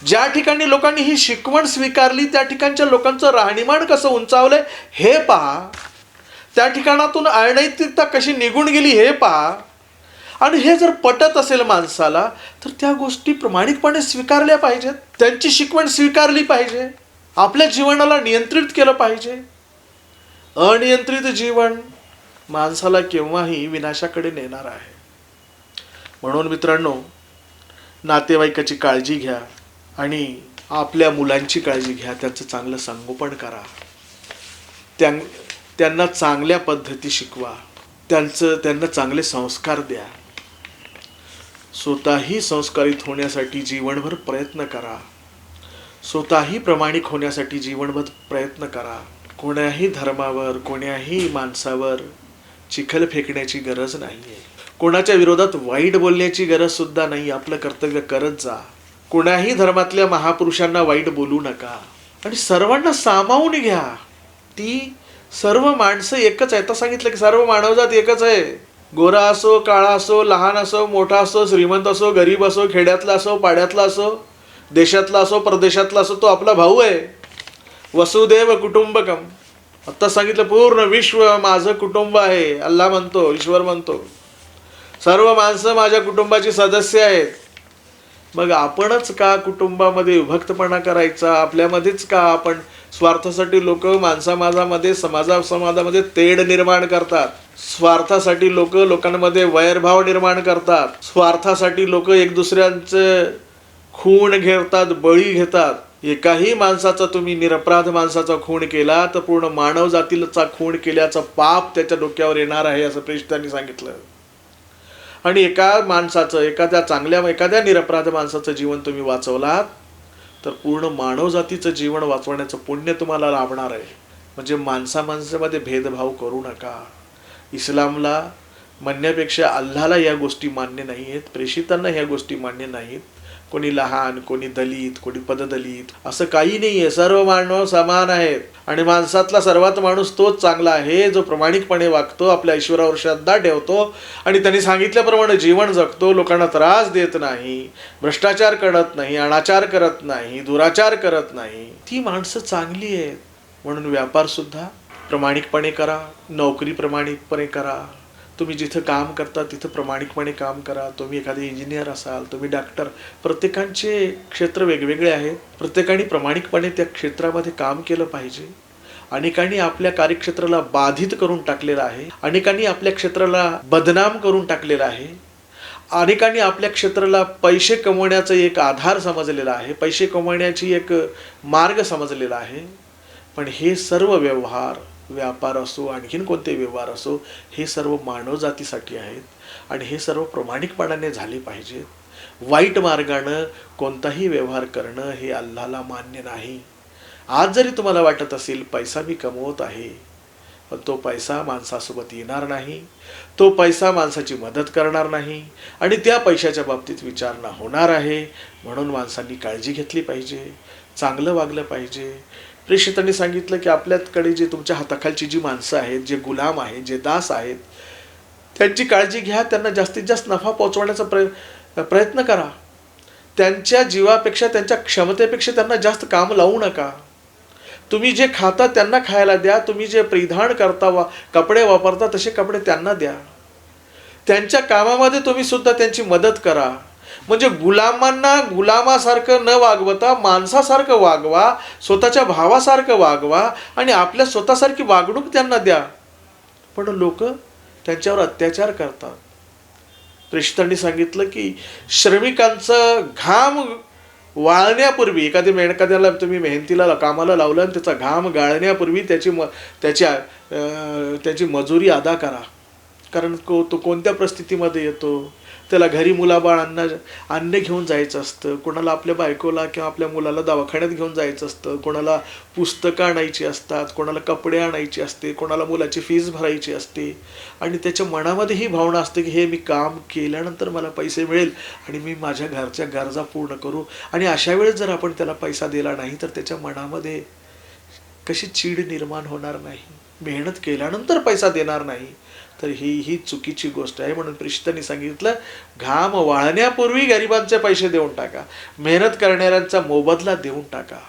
ज्या ठिकाणी लोकांनी ही शिकवण स्वीकारली त्या ठिकाणच्या लोकांचं राहणीमान कसं उंचावलंय हे पहा. त्या ठिकाणातून अनैतिकता कशी निघून गेली हे पहा. आणि हे जर पटत असेल माणसाला तर त्या गोष्टी प्रामाणिकपणे स्वीकारल्या पाहिजेत. त्यांची शिकवण स्वीकारली पाहिजे. आपल्या जीवनाला नियंत्रित केलं पाहिजे. अनियंत्रित जीवन माणसाला केव्हाही विनाशाकडे नेणार आहे. म्हणून मित्रांनो, नातेवाईकाची काळजी घ्या आणि आपल्या मुलांची काळजी घ्या. त्यांचं चांगलं संगोपन करा. त्यांना चांगल्या पद्धती शिकवा. त्यांना चांगले संस्कार द्या. स्वतःही संस्कारित होण्यासाठी जीवनभर प्रयत्न करा. स्वतःही प्रामाणिक होण्यासाठी जीवनभर प्रयत्न करा. कोण्याही धर्मावर, कोण्याही माणसावर चिखल फेकण्याची गरज नाही आहे. कोणाच्या विरोधात वाईट बोलण्याची गरज सुद्धा नाही. आपलं कर्तव्य करत जा. कोणाही धर्मातल्या महापुरुषांना वाईट बोलू नका आणि सर्वांना सामावून घ्या. ती सर्व माणसं एकच आहे. तर सांगितलं की सर्व मानवजात एकच आहे. गोरा असो, काळा असो, लहान असो, मोठा असो, श्रीमंत असो, गरीब असो, खेड्यातला असो, पाड्यातला असो, देशातला असो, परदेशातला असो, तो आपला भाऊ आहे. वसुदेव कुटुंबकम. आता सांगितलं पूर्ण विश्व माझं कुटुंब आहे. अल्लाह म्हणतो, ईश्वर म्हणतो, सर्व माणसं माझ्या कुटुंबाची सदस्य आहेत. मग आपणच का कुटुंबामध्ये विभक्तपणा करायचा? आपल्यामध्येच का आपण स्वार्थासाठी लोक माणसामाजामध्ये, समाजामध्ये तेढ निर्माण करतात. स्वार्थासाठी लोकांमध्ये वैरभाव निर्माण करतात. स्वार्थासाठी लोक एक दुसऱ्यांचं खून घेतात, बळी घेतात. एकाही माणसाचा तुम्ही निरपराध माणसाचा खून केला तर पूर्ण मानव जातीचा खून केल्याचं पाप त्याच्या डोक्यावर येणार आहे, असं प्रेषितांनी सांगितलं. आणि एखाद्या निरपराध माणसाचं जीवन तुम्ही वाचवलात तर पूर्ण मानवजातीचं जीवन वाचवण्याचं पुण्य तुम्हाला लाभणार आहे. म्हणजे माणसामध्ये भेदभाव करू नका. इस्लामला म्हणण्यापेक्षा अल्लाहला या गोष्टी मान्य नाही आहेत. प्रेषितांना ह्या गोष्टी मान्य नाहीत. कोणी लहान, कोणी दलित, कोणी पददलित असं काही नाही आहे. सर्व मानव समान आहेत. आणि माणसातला सर्वात माणूस तोच चांगला आहे जो प्रामाणिकपणे वागतो, आपल्या ईश्वरावर श्रद्धा ठेवतो आणि त्यांनी सांगितल्याप्रमाणे जीवन जगतो, लोकांना त्रास देत नाही, भ्रष्टाचार करत नाही, अनाचार करत नाही, दुराचार करत नाही. ती माणसं चांगली आहेत. म्हणून व्यापार सुद्धा प्रामाणिकपणे करा, नोकरी प्रामाणिकपणे करा. तुम्ही जिथं काम करता तिथं प्रामाणिकपणे काम करा. तुम्ही एखादे इंजिनियर असाल, तुम्ही डॉक्टर, प्रत्येकांचे क्षेत्र वेगवेगळे आहेत. प्रत्येकाने प्रामाणिकपणे त्या क्षेत्रामध्ये काम केलं पाहिजे. अनेकांनी आपल्या कार्यक्षेत्राला बाधित करून टाकलेलं आहे. अनेकांनी आपल्या क्षेत्राला बदनाम करून टाकलेलं आहे. अनेकांनी आपल्या क्षेत्राला पैसे कमवण्याचा एक आधार समजलेला आहे, पैसे कमवण्याची एक मार्ग समजलेला आहे. पण हे सर्व व्यवहार, व्यापार असो, आणखीन कोणते व्यवहार असो, हे सर्व मानवजातीसाठी आहेत आणि हे सर्व प्रामाणिकपणाने झाले पाहिजेत. वाईट मार्गानं कोणताही व्यवहार करणं हे अल्लाहला मान्य नाही. आज जरी तुम्हाला वाटत असेल पैसा मी कमवत आहे, पण तो पैसा माणसासोबत येणार नाही, तो पैसा माणसाची मदत करणार नाही आणि त्या पैशाच्या बाबतीत विचारणा होणार आहे. म्हणून माणसांनी काळजी घेतली पाहिजे, चांगलं वागलं पाहिजे. प्रेषितांनी सांगितलं की आपल्याकडे जे तुमच्या हाताखालची जी माणसं आहेत, जे गुलाम आहेत, जे दास आहेत, त्यांची काळजी घ्या, त्यांना जास्तीत जास्त नफा पोहोचवण्याचा प्रयत्न करा. त्यांच्या जीवापेक्षा, त्यांच्या क्षमतेपेक्षा त्यांना जास्त काम लावू नका. तुम्ही जे खाता त्यांना खायला द्या, तुम्ही जे परिधान करता, कपडे वापरता, तसे कपडे त्यांना द्या. त्यांच्या कामामध्ये तुम्ही सुद्धा त्यांची मदत करा. म्हणजे गुलामांना गुलामासारखं न वागवता माणसासारखं वागवा, स्वतःच्या भावासारखं वागवा आणि आपल्या स्वतःसारखी वागणूक त्यांना द्या. पण लोक त्यांच्यावर अत्याचार करतात. प्रेषितांनी सांगितलं की श्रमिकांचं घाम वाळण्यापूर्वी, एखाद्याला तुम्ही मेहनतीला कामाला लावलं आणि त्याचा घाम गाळण्यापूर्वी त्याची मजुरी अदा करा. कारण तो कोणत्या परिस्थितीमध्ये येतो, त्याला घरी मुलाबाळ अन्न घेऊन जायचं असतं, कोणाला आपल्या बायकोला किंवा आपल्या मुलाला दवाखान्यात घेऊन जायचं असतं, कोणाला पुस्तकं आणायची असतात, कोणाला कपडे आणायचे असते, कोणाला मुलाची फीस भरायची असते आणि त्याच्या मनामध्ये ही भावना असते की हे मी काम केल्यानंतर मला पैसे मिळेल आणि मी माझ्या घरच्या गरजा पूर्ण करू. आणि अशा वेळेस जर आपण त्याला पैसा दिला नाही तर त्याच्या मनामध्ये कशी चीड निर्माण होणार नाही. मेहनत केल्यानंतर पैसा देणार नाही तर ही चुकीची गोष्ट आहे. म्हणून प्रेषितांनी सांगितलं घाम वाळण्यापूर्वी गरिबांचे पैसे देऊन टाका, मेहनत करणाऱ्यांचा मोबदला देऊन टाका,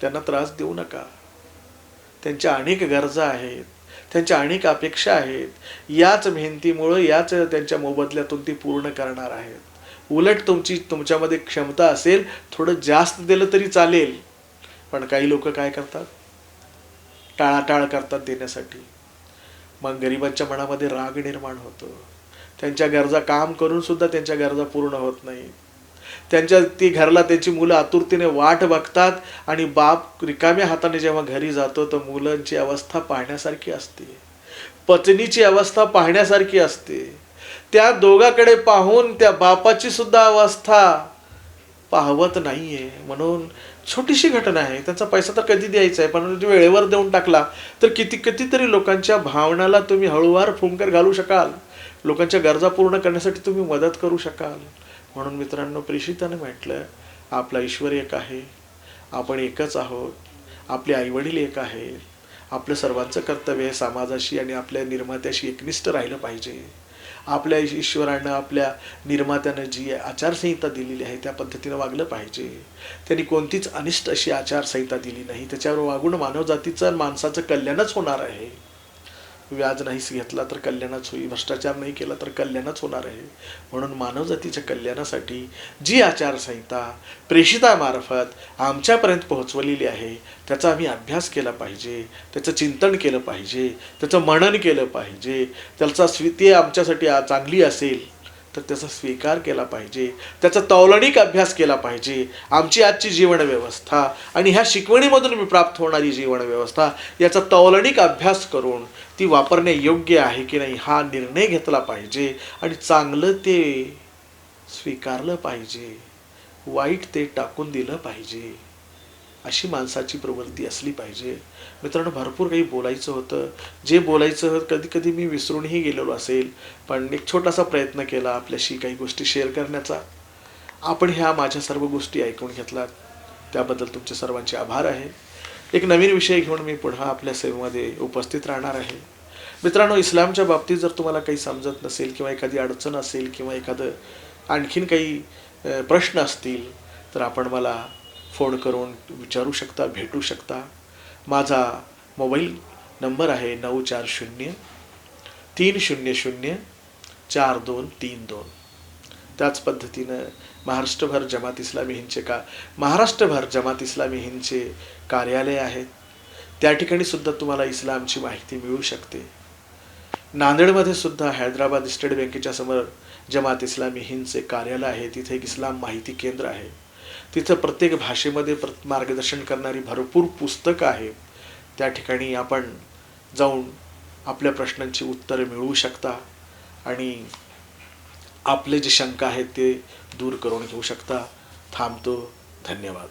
त्यांना त्रास देऊ नका. त्यांच्या अनेक गरजा आहेत, त्यांच्या अनेक अपेक्षा आहेत, याच मेहनतीमुळे याच त्यांच्या मोबदल्यातून ती पूर्ण करणार आहेत. उलट तुमच्यामध्ये क्षमता असेल, थोडं जास्त दिलं तरी चालेल, पण काही लोक काय करतात, टाळाटाळ करतात देण्यासाठी. मग गरिबांच्या मनामध्ये राग निर्माण होतो. त्यांच्या गरजा काम करून सुद्धा त्यांच्या गरजा पूर्ण होत नाहीत. ती घरला त्यांची मुलं आतुरतेने वाट बघतात आणि बाप रिकाम्या हाताने जेव्हा घरी जातो तर मुलांची अवस्था पाहण्यासारखी असते, पत्नीची अवस्था पाहण्यासारखी असते. त्या दोघाकडे पाहून त्या बापाची सुद्धा अवस्था पाहवत नाहीये. म्हणून छोटीशी घटना आहे, त्यांचा पैसा तर कधी द्यायचा आहे, पण वेळेवर देऊन टाकला तर कितीतरी लोकांच्या भावनाला तुम्ही हळूवार फुंकर घालू शकाल, लोकांच्या गरजा पूर्ण करण्यासाठी तुम्ही मदत करू शकाल. म्हणून मित्रांनो, प्रेषिताने म्हटलं आपला ईश्वर एक आहे, आपण एकच आहोत, आपले आईवडील एक आहेत. आपलं सर्वांचं कर्तव्य आहे समाजाशी आणि आपल्या निर्मात्याशी एकनिष्ठ राहिलं पाहिजे. आपल्या ईश्वरानं, आपल्या निर्मात्यानं जी आचारसंहिता दिलेली आहे त्या पद्धतीनं वागलं पाहिजे. त्यांनी कोणतीच अनिष्ट अशी आचारसंहिता दिली नाही. त्याच्यावर वागून मानवजातीचं माणसाचं कल्याणच होणार आहे. व्याज नाहीच घेतला तर कल्याणच होईल, भ्रष्टाचार नाही केला तर कल्याणच होणार आहे. म्हणून मानवजातीच्या कल्याणासाठी जी आचारसंहिता प्रेषितामार्फत आमच्यापर्यंत पोहोचवलेली आहे त्याचा आम्ही अभ्यास केला पाहिजे, त्याचं चिंतन केलं पाहिजे, त्याचं मनन केलं पाहिजे. ते आमच्यासाठी चांगली असेल तर त्याचा स्वीकार केला पाहिजे, त्याचा तौलनिक अभ्यास केला पाहिजे. आमची आजची जीवनव्यवस्था आणि ह्या शिकवणीमधून मी प्राप्त होणारी जीवनव्यवस्था याचा तौलनिक अभ्यास करून ती वापरणे योग्य आहे की नाही हा निर्णय घेतला पाहिजे आणि चांगलं ते स्वीकारलं पाहिजे, वाईट ते टाकून दिलं पाहिजे. अशी माणसाची प्रवृत्ती असली पाहिजे. मित्रांनो, भरपूर काही बोलायचं होतं. जे बोलायचं होतं कधी कधी मी विसरूनही गेलेलो असेल, पण एक छोटासा प्रयत्न केला आपल्याशी काही गोष्टी शेअर करण्याचा. आपण ह्या माझ्या सर्व गोष्टी ऐकून घेतलात त्याबद्दल तुमचे सर्वांचे आभार आहे. एक नवीन विषय घेऊन मी पुन्हा आपल्या सेवेमध्ये उपस्थित राहणार आहे. मित्रांनो, इस्लामच्या बाबतीत जर तुम्हाला काही समजत नसेल किंवा एखादी अडचण असेल किंवा एखादं आणखीन काही प्रश्न असतील तर आपण मला फोन करून विचारू शकता, भेटू शकता. माझा मोबाईल नंबर आहे 9403004232. त्याच पद्धतीनं महाराष्ट्रभर जमात इस्लामी हिंदचे कार्यालय आहेत. त्या ठिकाणी सुद्धा तुम्हाला इस्लामची माहिती मिळू शकते. नांदेडमध्ये सुद्धा हैदराबाद स्टेट बँकेच्या समोर जमात इस्लामी हिंदचे कार्यालय आहे. तिथे एक इस्लाम माहिती केंद्र आहे. तिथं प्रत्येक भाषेमध्ये मार्गदर्शन करणारी भरपूर पुस्तकं आहेत. त्या ठिकाणी आपण जाऊन आपल्या प्रश्नांची उत्तरे मिळवू शकता आणि आपले जे शंका आहेत ते दूर करून घेऊ शकता. थांबतो. धन्यवाद.